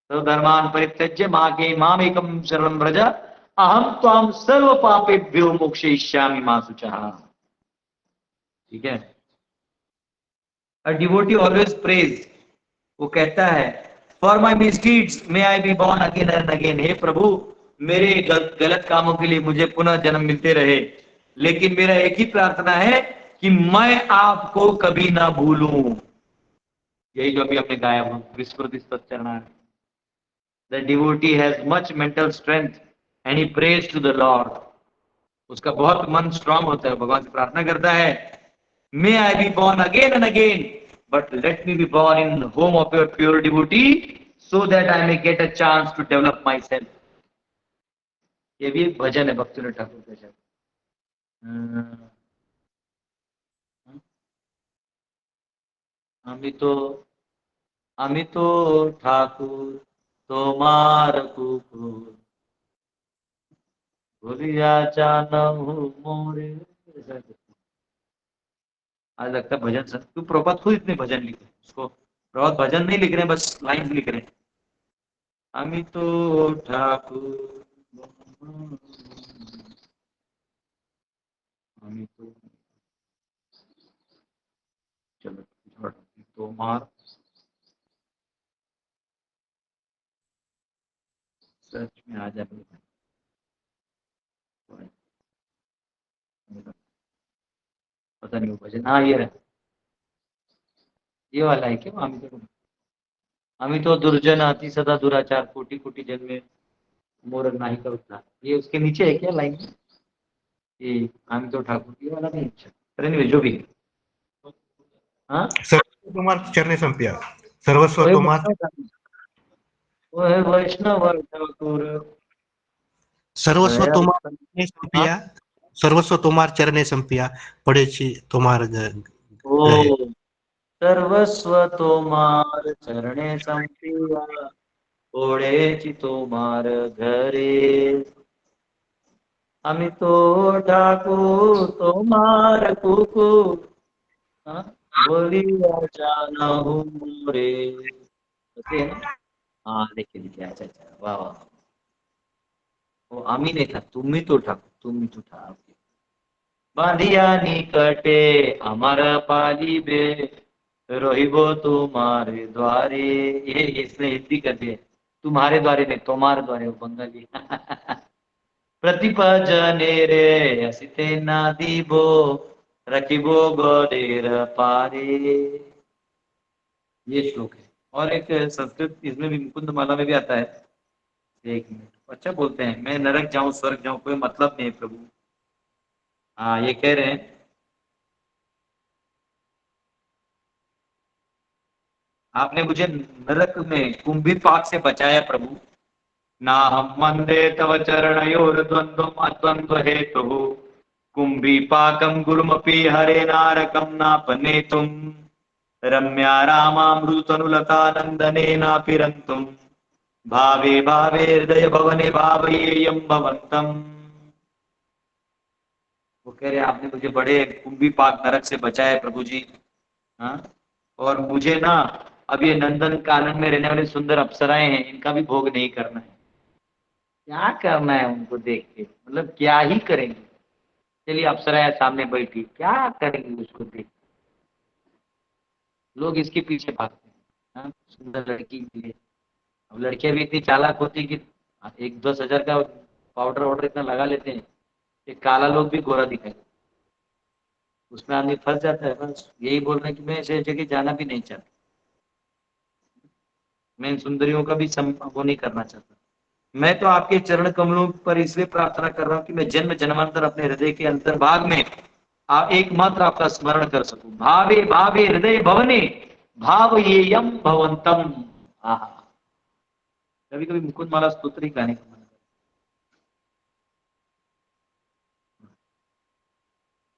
सर्वधर्मान् परित्यज्य मामेकं शरणं व्रज अहम त्वां सर्व पापेभ्यो मोक्षयिष्यामि मा शुचः। ठीक है। A devotee always prays, वो कहता है for my misdeeds may I be born again and again। हे प्रभु मेरे गलत कामों के लिए मुझे पुनः जन्म मिलते रहे, लेकिन मेरा एक ही प्रार्थना है कि मैं आपको कभी ना भूलूं। यही जो अभी हमने गाया विस्मृति सच्चरणाय। The devotee has much mental strength and he prays to the Lord। उसका बहुत मन स्ट्रांग होता है, भगवान से प्रार्थना करता है May I be born again and again, but let me be born in the home of your pure devotee, so that I may get a chance to develop myself। ये भी एक भजन है भक्तिविनोद ठाकुर का शायद। আমি তো ঠাকুর তোমার কুকুর भूलिया जानहु मोरे। आज लगता है भजन सर क्यों प्रभात खुद इतने भजन लिखे, उसको प्रभात भजन नहीं लिख रहे हैं, बस लाइन लिख रहे हैं। আমি তো ঠাকুর আমি তো चलो তোমার सच में आ जाए। पता नहीं वो भजन, हाँ ये रहा, ये वाला है क्या? आम्ही तो दुर्जन अति सदा दुराचार कोटि कोटि जन्मे मोर नाही का उद्धार, ये उसके नीचे है क्या लाइन? ये आम्ही तो ठाकुर, ये वाला नहीं। अच्छा एनीवे जो भी है। हाँ सर्वस्व तुम्हार चरणे संपिया, सर्वस्व तुम्हार वैष्णव ठाकुर सर्वस्व तुम्हार चरणे संपिया, सर्वस्व तुम्हार चरणे संपिया, पड़े छी तुम्हार ओ सर्वस्व तोमार चरणे संपिया ओढेची तोमार घरे। आम्ही तो ठाकूर तोमार कुकुर बोलिया जानहु मोरे। ऐसे है ना? हाँ देखिए देखिए, अच्छा अच्छा, वाह वाह। वो आम्ही नहीं था, तुम्ही तो ठाकूर, तुम्ही तो ठाकूर बांधिया निकटे अमर पालिबे रोहिबो तुम्हारे द्वारे। ये इसने हिंदी कर दिया, तुम्हारे द्वारे नहीं, तुम्हारे द्वारे, वो बंगाली। प्रतिपजने रे असिते नादिबो रखिबो गोडेर पारे। ये श्लोक है। और एक संस्कृत इसमें भी मुकुंद माला में भी आता है। एक मिनट, अच्छा बोलते हैं मैं नरक जाऊं स्वर्ग जाऊं कोई मतलब नहीं प्रभु। हाँ ये कह रहे हैं आपने मुझे नरक में कुंभी पाक से बचाया प्रभु। ना हम मंदे तव चरणयोर द्वंद्वम अद्वंद्व हेतु कुंभी पाकम गुरुमपि हरे नारकम नापनेतुम रम्या रामामृतनुलतानंदने नापिरंतुम भावे भावे हृदय भवने भावयेयं भवन्तम। वो कह रहे आपने मुझे बड़े कुंभी पाक नरक से बचाया प्रभु जी। हाँ और मुझे ना अब ये नंदन कानन में रहने वाली सुंदर अप्सराएं हैं, इनका भी भोग नहीं करना है। क्या करना है उनको देख के, मतलब क्या ही करेंगे। चलिए अप्सराएं सामने बैठी, क्या करेंगे उसको देख, लोग इसके पीछे भागते हैं। हाँ सुंदर लड़की के लिए। अब लड़कियां भी इतनी चालाक होती कि 1-10 हजार का पाउडर वाउडर इतना लगा लेते हैं कि काला लोग भी गोरा दिखाए, उसमें आदमी फंस जाता है। बस यही बोल रहे हैं कि मैं ऐसे जगह जाना भी नहीं चाहता, मैं इन सुंदरियों का भी वो नहीं करना चाहता। मैं तो आपके चरण कमलों पर इसलिए प्रार्थना कर रहा हूँ कि मैं जन्म जन्मांतर अपने हृदय के अंतर्भाग में एकमात्र आपका स्मरण कर सकूं। भावे भावे हृदय भवने भावयेयं भवन्तम। कभी कभी मुकुंद माला स्तोत्र ही गाने का मन है।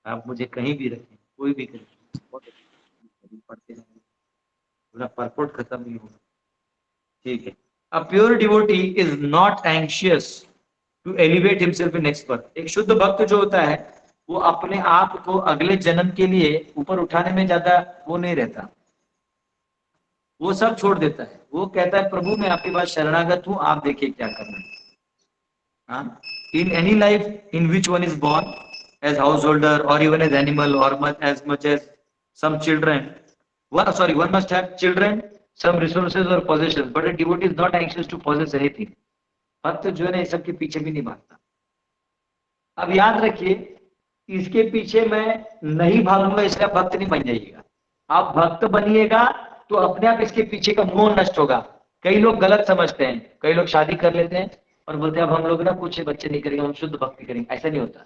आप मुझे कहीं भी रखें, कोई भी करें, पढ़ते रहें, पूरा परपोर्ट खत्म नहीं होगा। ठीक है। A pure devotee is not anxious to elevate himself in next birth। एक शुद्ध भक्त जो होता है वो अपने आप को अगले जन्म के लिए ऊपर उठाने में ज्यादा वो नहीं रहता, वो सब छोड़ देता है, वो कहता है प्रभु मैं आपके पास शरणागत हूं, आप देखिए क्या करना है। हाँ, in any life in which one is born as householder or even as animal or as much as some children, one must have children, some resources or possessions, but a devotee is not anxious to possess anything. भक्त जो है ना, इस सब के पीछे भी नहीं भागता। अब याद रखिए, इसके पीछे मैं नहीं भागूंगा इसलिए आप भक्त नहीं बन जाइएगा। आप भक्त बनिएगा तो अपने आप इसके पीछे का मोह नष्ट होगा। कई लोग गलत समझते हैं, कई लोग शादी कर लेते हैं और बोलते हैं अब हम लोग ना कुछ बच्चे नहीं करेंगे, हम शुद्ध भक्ति करेंगे। ऐसा नहीं होता।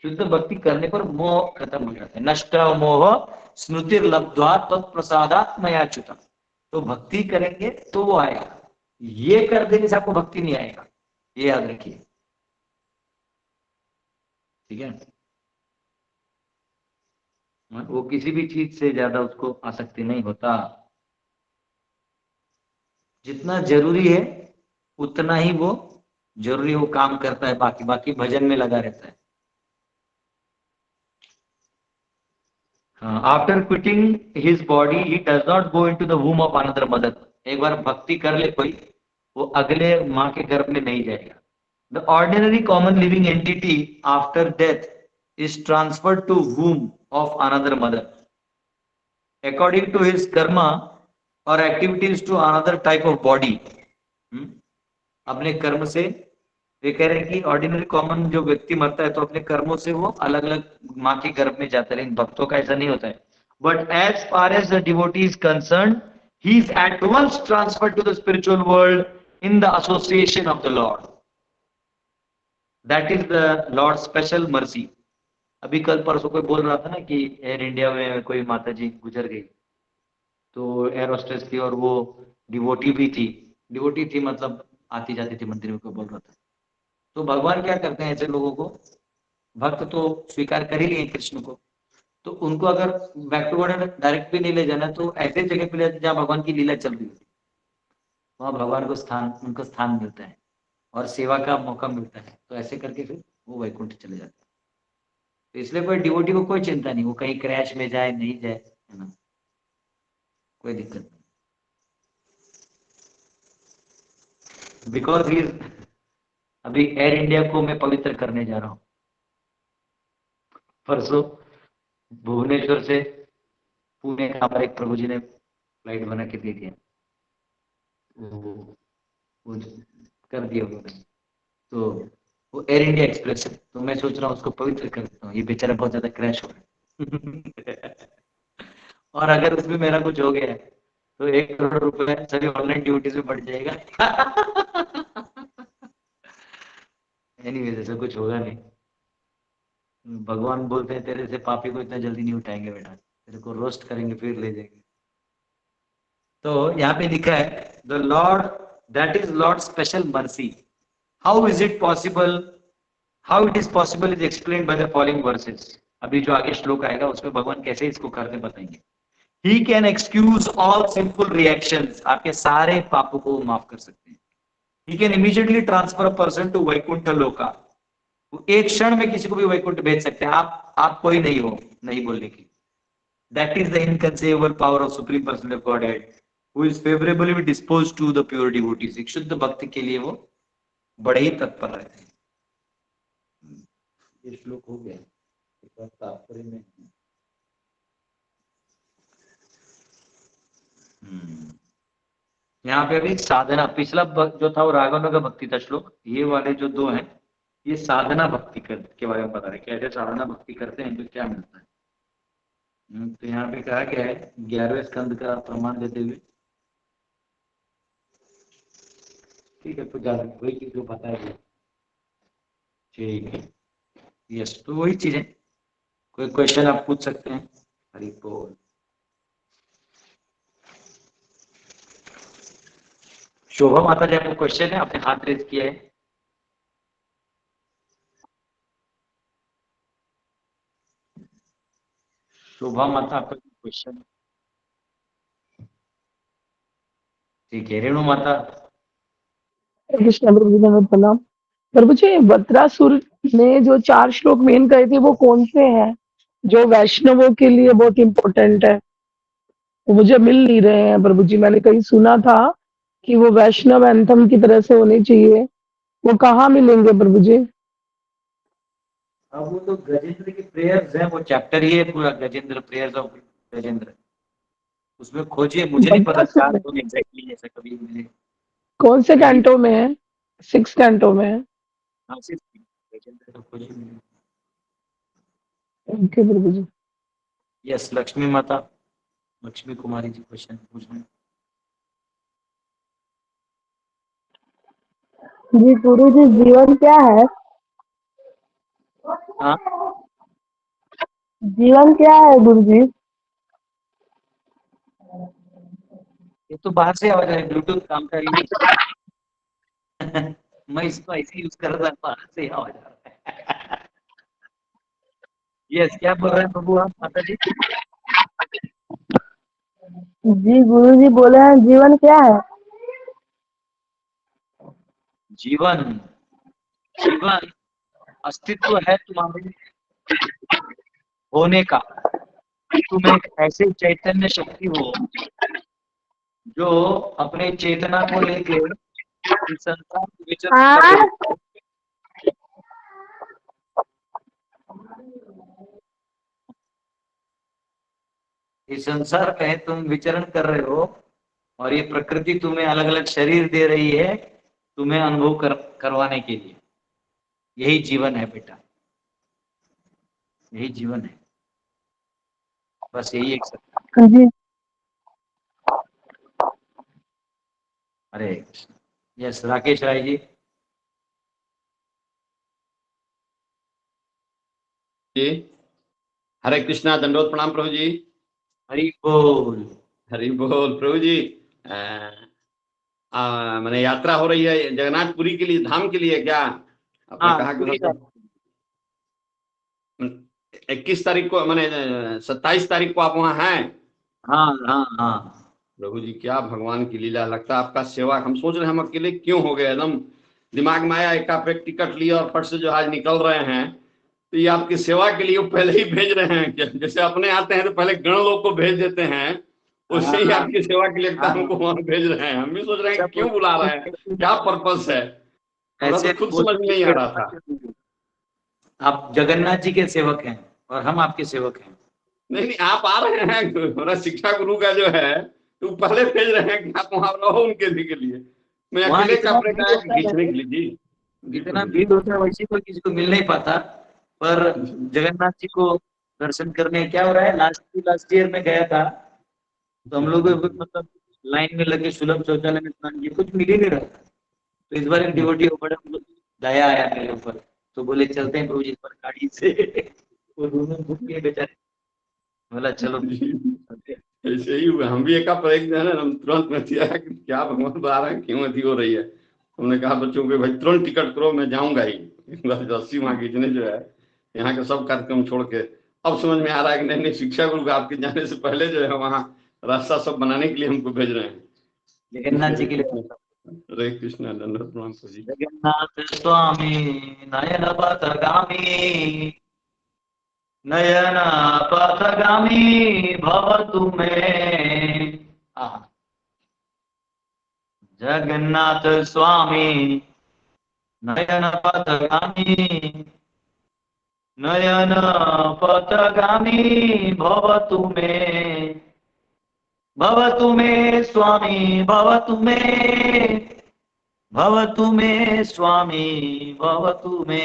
शुद्ध भक्ति करने पर मोह खत्म हो जाता है। नष्ट मोह स्मृति लब्ध्वा तत्प्रसादात मयाच्युतम। तो भक्ति करेंगे तो वो आएगा, ये कर देने से आपको भक्ति नहीं आएगा, ये याद रखिए। ठीक है, वो किसी भी चीज से ज्यादा उसको आसक्ति नहीं होता। जितना जरूरी है उतना ही वो जरूरी वो काम करता है, बाकी बाकी भजन में लगा रहता है। After quitting his body he does not go into the वूम of another mother. एक बार भक्ति कर ले कोई, वो अगले माँ के गर्भ में नहीं जाएगा। The ordinary common living entity after death is transferred to womb of another mother according to his karma or activities to another type of body। अपने कर्म से, वे कह रहे हैं कि ऑर्डिनरी कॉमन जो व्यक्ति मरता है तो अपने कर्मों से वो अलग अलग माँ के गर्भ में जाता है, लेकिन भक्तों का ऐसा नहीं होता है। But as far as the devotee is concern, he is at once transferred to the spiritual world in the association of the lord. That is the lord special mercy. अभी कल परसों कोई बोल रहा था ना कि एयर इंडिया में कोई माता जी गुजर गई, तो एयर होस्टेस थी और वो डिवोटी भी थी। डिवोटी थी मतलब आती जाती थी मंदिर में, कोई बोल रहा था। तो भगवान क्या करते हैं, ऐसे लोगों को, भक्त तो स्वीकार कर ही लिए कृष्ण को, तो उनको अगर बैक टू वर्ड डायरेक्ट भी नहीं ले जाना तो ऐसे जगह पे ले जाते जहाँ भगवान की लीला चल रही होती, वहां भगवान को उनको स्थान मिलता है और सेवा का मौका मिलता है। तो ऐसे करके फिर वो वैकुंठ चले जाते हैं। तो इसलिए कोई डिवोटी को कोई चिंता नहीं, वो कहीं क्रैश में जाए नहीं जाए, है ना, कोई दिक्कत नहीं। बिकॉज ही अभी एयर इंडिया को मैं पवित्र करने जा रहा हूं। परसों भुवनेश्वर से पुणे का हमारे एक प्रभु जी ने फ्लाइट बना के दे दिया, वो कर दिया उन्होंने। तो वो एयर इंडिया एक्सप्रेस है, तो मैं सोच रहा हूँ उसको पवित्र कर देता हूँ। ये बेचारा बहुत ज्यादा क्रैश हो रहा है और अगर उसमें मेरा कुछ हो गया तो 1 करोड़ रुपए सभी ऑनलाइन ड्यूटीज में बढ़ जाएगा। एनीवेज ऐसा कुछ होगा नहीं। भगवान बोलते हैं तेरे से पापी को इतना जल्दी नहीं उठाएंगे बेटा, तेरे को रोस्ट करेंगे फिर ले जाएंगे। तो यहाँ पे लिखा है the lord, that is Lord special mercy. How is it possible? How it is possible is explained by the following verses। अभी जो आगे श्लोक आएगा उसमें भगवान कैसे इसको करते बताएंगे। He can excuse all sinful reactions। आपके सारे पापों को माफ कर सकते हैं। He can immediately transfer a person to Vaikuntha Loka। वो एक क्षण में किसी को भी वैकुंठ भेज सकते हैं। आप कोई नहीं हो नहीं बोलने की। That is the inconceivable power of Supreme Personality of Godhead, who is favorably disposed to the pure devotees। एक शुद्ध भक्ति के लिए वो बड़े ही तत्पर रहते हैं। ये श्लोक हो गया, तात्पर्य में यहाँ पे अभी साधना, पिछला जो था वो राघवनगर भक्ति था श्लोक, ये वाले जो दो हैं ये साधना भक्ति के बारे में बता रहे, कैसे साधना भक्ति करते हैं तो क्या मिलता है। तो यहाँ पे कहा गया है 11वें स्कंद का प्रमाण देते हुए, ठीक है, तो वही चीज जो पता है, ठीक है, यस, तो वही चीज है। कोई क्वेश्चन आप पूछ सकते हैं। हरि बोल। शोभा माता जी आपको क्वेश्चन है, आपने हाथ रेज किया है। शोभा माता आपका क्वेश्चन, ठीक है। रेणु माता, कृष्ण प्रभु जी ने प्रणाम। प्रभु जी वत्रासुर ने जो 4 श्लोक मेन कहे थे वो कौन से हैं जो वैष्णवों के लिए बहुत इम्पोर्टेंट है? वो मुझे मिल नहीं रहे हैं प्रभु जी। मैंने कहीं सुना था कि वो वैष्णव एंथम की तरह से होने चाहिए, वो कहाँ मिलेंगे प्रभु जी? अब वो तो गजेंद्र की प्रेयर्स है, वो चैप्टर ही है पूरा, गजेंद्र प्रेयर्स ऑफ गजेंद्र। उसमें खोजिए, मुझे नहीं पता बदलासुर चार में कौन एग्जैक्टली ऐसा कभी मिले। कौन से पहली कैंटो में है? 6 कैंटो में है। हाँ, सिर्फ गजेंद्र तो खोजिए। ओके प्रभु जी। यस, लक्ष्मी माता, लक्ष्मी कुमारी जी क्वेश्चन पूछ रहे हैं। जी गुरु जी, जीवन क्या है? हाँ, जीवन क्या है गुरु जी? ये तो बाहर से आवाज आ रही है, ब्लूटूथ काम कर रही है। मैं इसको ऐसे यूज कर रहा था, बाहर से आवाज आ रहा है। यस, क्या बोल रहे हैं प्रभु आप, माता जी? जी गुरु जी बोले हैं जीवन क्या है? जीवन, जीवन अस्तित्व है तुम्हारे होने का, कि तुम एक ऐसे चैतन्य शक्ति हो जो अपने चेतना को लेके इस संसार में विचरण कर रहे हो। इस संसार में तुम विचरण कर रहे हो और ये प्रकृति तुम्हें अलग अलग शरीर दे रही है तुम्हें अनुभव करवाने के लिए। यही जीवन है बेटा, यही जीवन है, बस यही एक सत्य। जी हरे कृष्ण। यस, राकेश राय जी। जी, हरे कृष्णा, दंडोत प्रणाम प्रभु जी। हरि बोल। हरि बोल प्रभु जी। मैंने यात्रा हो रही है जगन्नाथपुरी के लिए, धाम के लिए क्या? आपने हाँ, कहा कि पूरी मतलब 21 तारीख को, मैंने 27 तारीख को आप वहाँ हैं? हाँ हाँ हाँ। प्रभु जी क्या भगवान की लीला, लगता है आपका सेवा। हम सोच रहे हैं हम अकेले क्यों हो गए, एकदम दिमाग में आया, एक आप एक टिकट लिया और फट से जो आज निकल रहे हैं, तो ये आपकी सेवा के लिए वो पहले ही भेज रहे हैं क्या? जैसे अपने आते हैं तो पहले गण लोग को भेज देते हैं, उससे ही हाँ, आपकी सेवा के लिए हाँ, हमको वहां भेज रहे हैं। हम भी सोच रहे हैं अच्छा कि क्यों बुला रहे हैं, क्या पर्पस है, हमरा ऐसे तो खुद समझ में नहीं आ रहा था। आप जगन्नाथ जी के सेवक हैं और हम आपके सेवक हैं। नहीं नहीं, आप आ रहे हैं, हमारा शिक्षा गुरु का जो है तो पहले भेज रहे हैं कि आप वहां रहो उनके भी के लिए। मैं वहाँ अकेले इतना कपड़े भीड़ का होता खींचने है, के लिए जी। जी इतना प्रभु जी। भीड़ होता है, वैसे कोई किसी को मिल नहीं पाता। पर जगन्नाथ जी को दर्शन करने क्या हो रहा है, लास्ट ईयर में गया था तो हम लोग मतलब लाइन में लगे सुलभ शौचालय में स्नान किया, कुछ मिल ही नहीं रहा था। तो इस बार एक डिवोटी हो, बड़ा मतलब दया आया मेरे ऊपर, तो बोले चलते हैं प्रभु जी पर गाड़ी से। वो दोनों भूख गए बेचारे, बोला चलो चलते हैं। ऐसे ही हुआ, हम भी एक जो है ना, हम तुरंत में दिया कि क्या भगवान बता रहे हैं, क्यों अथी हो रही है। हमने कहा बच्चों को भाई तुरंत टिकट करो, मैं जाऊंगा ही। रस्सी वहां खींचने जो है, यहाँ के सब कार्यक्रम छोड़ के। अब समझ में आ रहा है कि नहीं नहीं, शिक्षा गुरु का आपके जाने से पहले जो है वहाँ रास्ता सब बनाने के लिए हमको भेज रहे हैं। जगन्नाथ जी के लिए। हरे कृष्णा, दंडवत प्रणाम जी। जगन्नाथ स्वामी नयन पथगामी, नयन पथगामी भवतु मे। जगन्नाथ स्वामी नयन पथगामी, नयन पथगामी भवतु मे। भवतु मे स्वामी, भवतु मे, भवतु मे स्वामी, भवतु मे।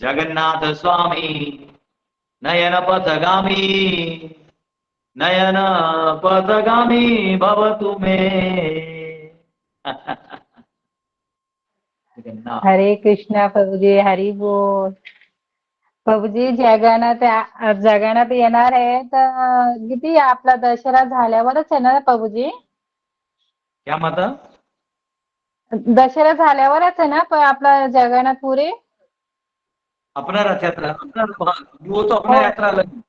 जगन्नाथ स्वामी नयन पथगामी, नयन पथगामी भवतु मे। जगन्नाथ। हरे कृष्णा प्रभुजी, हरी बोल। प्रभुजी जगन्नाथ येणार आहे तर किती आपला दसरा झाल्यावरच येणार आहे प्रभुजी? क्या माता? दसरा झाल्यावरच आहे ना आपला जगन्नाथपुरी? अपना रथ यात्रा, अपना वो तो अपना हो, यात्रा अलग है,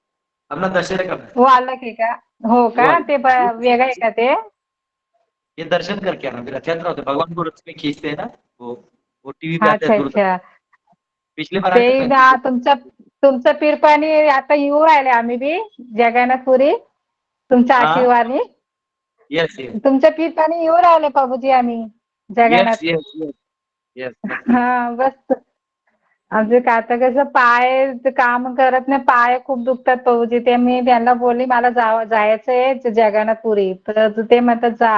अपना दशहरे का है। हो अलग आहे का? हो का? ते वेगळं आहे का ते? ये दर्शन करके आना, रथ यात्रा होता है, भगवान को रथ में खींचते हैं ना, वो टीवी पे आते अच्छा हैं दूरदर्शन। अच्छा, पिछले बार आए थे ते तुमचं पीर पाणी आता येऊ राहिले आम्ही बी जगन्नाथपुरी. तुमच्या हा. आशीर्वादाने येस येस तुमच्या कीर्तनाने येऊ राहिले प्रभूजी आम्ही yes Jagannath. Yes yes yes नक्की. हा बस आमचे आता कसं पाय काम करत नाही, पाय खूप दुखतात प्रभूजी. ते मी त्यांना बोलली मला जायचंय जगन्नाथपुरी, तर ते म्हणतात जा.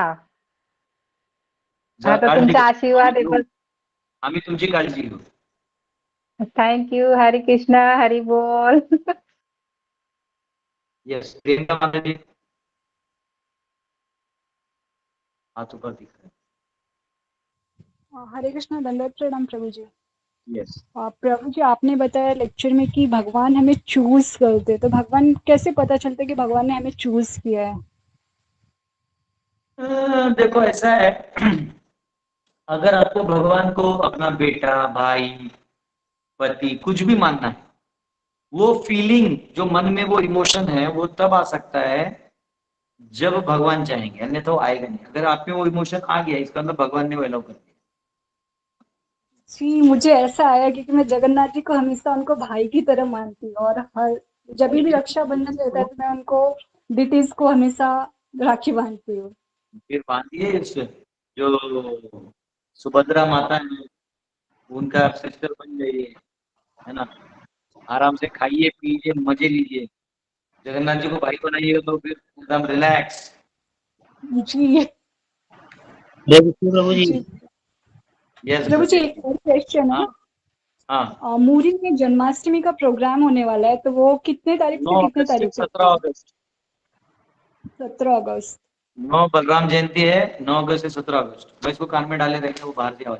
आता काळजी तुमचा घेऊ. आशीर्वाद आहे. आम्ही तुमची काळजी घेऊ. थँक्यू. हरे कृष्ण, हरी बोल. यस प्रियंका माता जी, हाथ ऊपर दिख रहा हरे कृष्णा, दंडवत प्रणाम प्रभु जी। है। यस प्रभु जी, आपने बताया लेक्चर में कि भगवान हमें चूज करते, तो भगवान कैसे पता चलता है कि भगवान ने हमें चूज किया है? देखो ऐसा है, अगर आपको भगवान को अपना बेटा, भाई, पति कुछ भी मानना है, वो फीलिंग जो मन में वो इमोशन है वो तब आ सकता है जब भगवान चाहेंगे, अन्यथा वो आएगा नहीं। अगर आप में वो इमोशन आ गया, इसका मतलब भगवान ने वो अलाउ कर दिया। जी, मुझे ऐसा आया क्योंकि मैं जगन्नाथ जी को हमेशा उनको भाई की तरह मानती हूँ, और हर जब भी रक्षाबंधन होता है तो मैं उनको ब्रिटिश को हमेशा राखी बांधती हूँ। फिर बांधिए इस जो सुभद्रा माता है उनका सिस्टर बन जाइए, है ना, आराम से खाइए पीजिए मजे लीजिए। जगन्नाथ जी को भाई बनाइए तो फिर एकदम रिलैक्स। जी प्रभु जी। जी यस प्रभु जी, एक और क्वेश्चन है। हाँ मूरी में जन्माष्टमी का प्रोग्राम होने वाला है, तो वो कितने तारीख 9 से कितने अगस्त से तारीख 17 तक? अगस्त 17 अगस्त। 9 बलराम जयंती है, 9 अगस्त से 17 अगस्त। मैं इसको कान में डाले रहेंगे, वो बाहर से आवाज।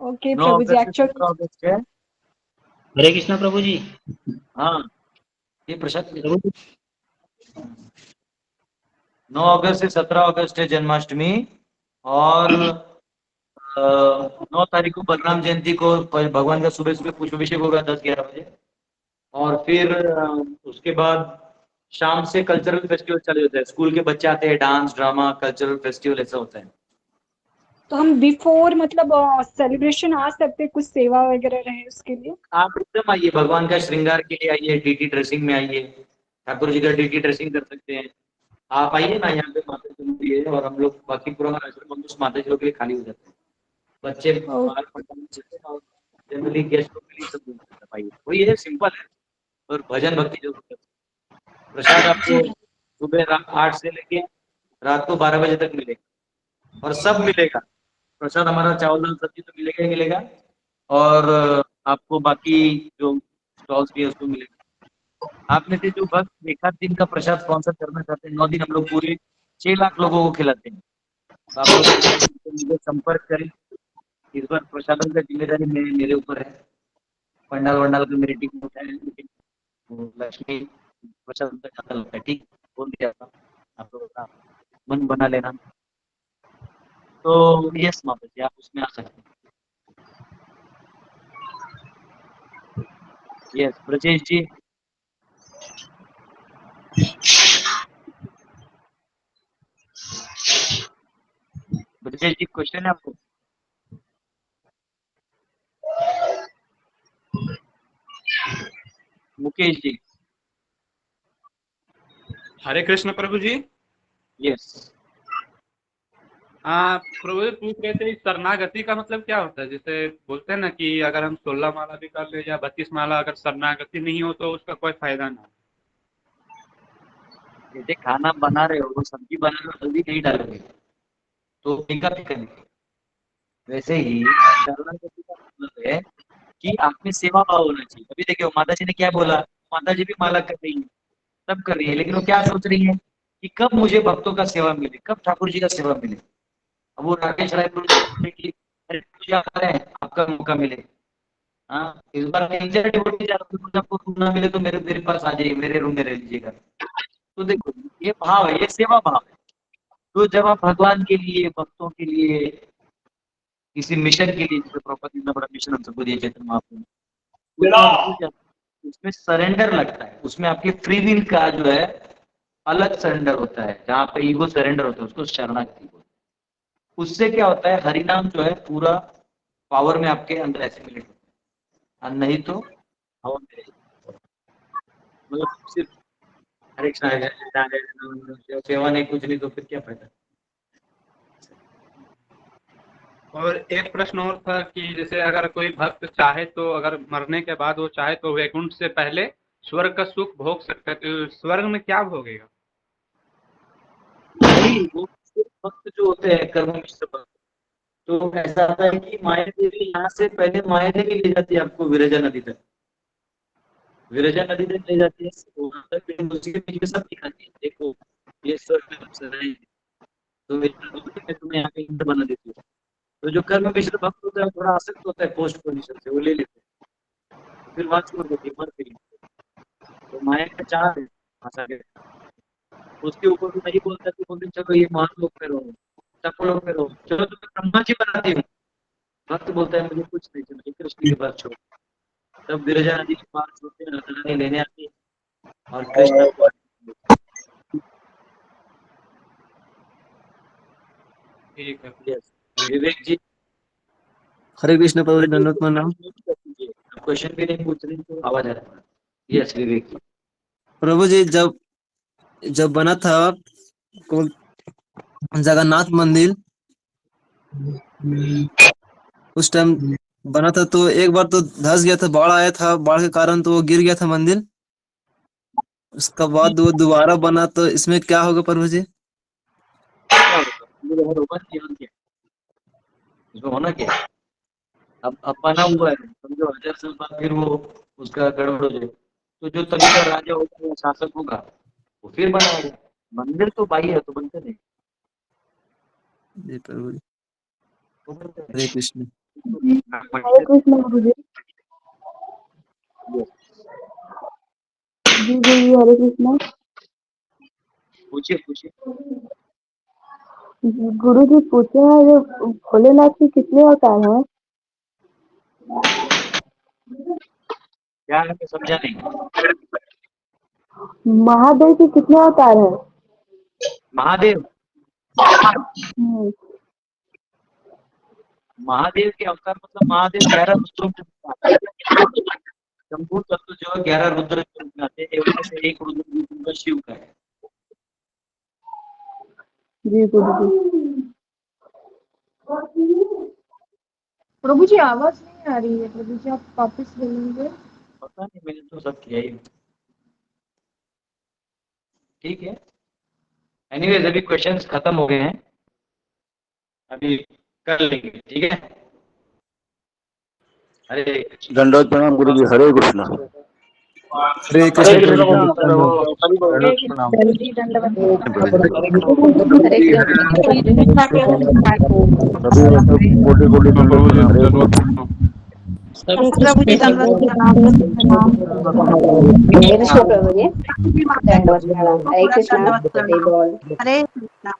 ओके 9 प्रभु जी, अगस्त से एक्चुअल 17 अगस्त है। हरे कृष्णा प्रभु जी। हाँ ये प्रसाद प्रभु जी। 9 अगस्त से 17 अगस्त है जन्माष्टमी, और 9 तारीख को बलराम जयंती को भगवान का सुबह सुबह पुष्पाभिषेक होगा 10-11 बजे, और फिर उसके बाद शाम से कल्चरल फेस्टिवल चालू होता है। स्कूल के बच्चे आते हैं, डांस ड्रामा कल्चरल फेस्टिवल ऐसा होता है। तो हम बिफोर मतलब सेलिब्रेशन आ सकते, कुछ सेवा वगैरह रहे उसके लिए? आप एकदम आइए, भगवान का श्रृंगार के लिए आइए, डीटी ड्रेसिंग में आइए, ठाकुर जी का डीटी ड्रेसिंग कर सकते हैं। आप आइए ना, यहाँ पे माता जी मंदिर है, और हम लोग बाकी पूरा आश्रम उस माता जी लोग के लिए खाली हो जाते हैं। बच्चे बाहर पढ़ने चलते हैं, और जनरली गेस्ट लोग के लिए सब आइए। वही है, सिंपल है, और भजन भक्ति जरूर करते हैं। प्रसाद आपको सुबह 8 से लेके रात को 12 बजे तक मिलेगा, और सब मिलेगा। प्रसाद हमारा चावल दाल सब्जी तो मिलेगा ही मिलेगा, और आपको बाकी जो स्टॉल्स भी है उसको मिलेगा। आप में से जो भक्त एक आध दिन का प्रसाद स्पॉन्सर करना चाहते हैं, 9 दिन हम लोग पूरे 6 लाख लोगों को खिलाते हैं, तो आप लोग मुझे संपर्क करें। इस बार प्रसादन का जिम्मेदारी मेरे ऊपर है। पंडाल वंडाल का मेरी टीम होता है, लेकिन लक्ष्मी प्रसाद का ज्यादा लगता है। ठीक बोल दिया था, आप लोगों का मन बना लेना। तो यस माता जी, आप उसमें आ सकते हैं। यस ब्रजेश जी। ब्रजेश जी क्वेश्चन है आपको? मुकेश जी। हरे कृष्ण प्रभु जी। यस प्रभु जी पूछ रहे थे, शरणागति का मतलब क्या होता है? जैसे बोलते हैं ना कि अगर हम 16 माला भी कर ले या 32 माला, अगर शरणागति नहीं हो तो उसका कोई फायदा ना। जैसे खाना बना रहे हो, सब्जी बना रहे हो, हल्दी नहीं डालोगे तो फीका फीका नहीं। वैसे ही शरणागति का मतलब है कि आप में सेवा भाव होना चाहिए। अभी देखिए माता जी ने क्या बोला, माता जी भी माला कर रही है, सब कर रही है, लेकिन वो क्या सोच रही है कि कब मुझे भक्तों का सेवा मिले, कब ठाकुर जी का सेवा मिले। अब वो राकेश रायपुर जी बोलते कि अरे पूजा आ रहे हैं, आपका मौका मिले। हाँ इस बार मैं इंडिया डिवोटी जा रहा हूँ, आपको रूम ना मिले तो मेरे मेरे पास आ जाइए, मेरे रूम में रह लीजिएगा। तो देखो ये भाव है, ये सेवा भाव है। तो जब आप भगवान के लिए, भक्तों के लिए, किसी मिशन के लिए, जैसे प्रॉपर्टी इतना बड़ा मिशन हम सबको दिया चैतन्य महाप्रभु, तो आप हो जाते हैं, उसमें सरेंडर लगता है, उसमें आपके फ्री विल का जो है अलग सरेंडर होता है। जहाँ पे ईगो सरेंडर होता है उसको शरणागति बोलते हैं। उससे क्या होता है, हरिनाम जो है पूरा पावर में आपके अंदर एसिमिलेट होता है, और नहीं तो हवा में रहेगा। मतलब सिर्फ हरे कृष्णा सेवा नहीं कुछ नहीं तो फिर क्या फायदा। और एक प्रश्न और था कि जैसे अगर कोई भक्त चाहे तो अगर मरने के बाद वो चाहे तो वैकुंठ से पहले स्वर्ग का सुख भोग सकता है, तो स्वर्ग में क्या भोगेगा? नहीं, वो भक्त जो होते हैं कर्म मिश्र भक्त, तो ऐसा आता है कि माया देवी यहाँ से पहले माया देवी ले जाती है आपको विरजा नदी तक। विरजा नदी तक ले जाती है, वहां तक उसी के बीच में सब दिखाती है, देखो ये स्वर्ग में अप्सराएं, तो मैं तुम्हें यहाँ पे इंद्र बना देती हूँ। तो जो कर्म मिश्र भक्त होता है वो थोड़ा आसक्त होता है पोस्ट पोजिशन से, वो ले लेते हैं, फिर वहां छोड़ देती है, मर गई। तो माया का चाह है भाषा के, उसके ऊपर भी नहीं बोलता कि बोलते चलो ये महान लोग पे रहो, तप लोग पे रहो, चलो तुम्हें ब्रह्मा जी बनाती हूँ। भक्त बोलता है मुझे कुछ नहीं चाहिए, कृष्ण के पास छोड़। तब विरजा नदी के पास होते हैं, राधा रानी लेने आती है और कृष्ण को ठीक है। यस विवेक जी। हरे कृष्ण प्रभु जी, दंडवत प्रणाम। क्वेश्चन भी नहीं पूछ रहे तो आवाज आ रहा है। यस विवेक जी। प्रभु जी, जब जब बना था जगन्नाथ मंदिर, उस टाइम बना था तो एक बार तो धस गया था, बाढ़ आया था, बाढ़ के कारण तो वो गिर गया था मंदिर। उसका बाद वो दोबारा बना, तो इसमें क्या होगा प्रभु जी? इसमें होना क्या है? अब बना हुआ है, समझो 1000 साल बाद फिर वो उसका गड़बड़ हो जाए, तो जो तभी का राजा होगा या शासक होगा वो फिर बनाएगा। मंदिर तो बाई है तो बनते नहीं। जी प्रभु जी, हरे कृष्ण। हरे कृष्ण प्रभु जी। जी गुरु जी, हरे कृष्ण। पूछिए पूछिए। गुरु जी पूछे हैं, जो भोलेनाथ के कितने अवतार हैं? क्या है, मैं समझा नहीं। महादेव के कितने अवतार हैं? महादेव हम्म, महादेव के अवतार मतलब महादेव 11 रुद्रों में संपूर्ण तत्व जो है 11 रुद्र में आते हैं, उनमें से एक रुद्र शिव का है। जी गुरु जी। प्रभु जी आवाज नहीं आ रही है, प्रभु जी आप वापस बोलेंगे? पता नहीं, मैंने तो सब किया ही। ठीक है, एनीवेज अभी क्वेश्चंस खत्म हो गए हैं, अभी कर लेंगे, ठीक है। हरे दंडवत प्रणाम गुरु जी, हरे कृष्णा। हरे कृष्ण प्रभु जी, कोटि कोटि दंडवत प्रणाम। प्रभु जी दंडवत प्रणाम। हरे कृष्ण प्रभु जी, दंडवत प्रणाम। हरे कृष्ण। हरे कृष्ण।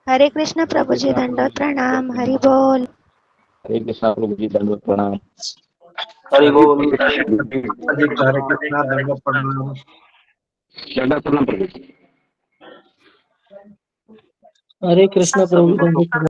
हरे कृष्ण प्रभु जी, दंडवत प्रणाम। हरि बोल। हरे कृष्णा प्रभु जी, दंडवत प्रणाम। हरि बोल। हरे कृष्णा, दंडवत प्रणाम। दंडवत प्रणाम प्रभु जी। हरे कृष्ण प्रभु जी, दंडवत प्रणाम।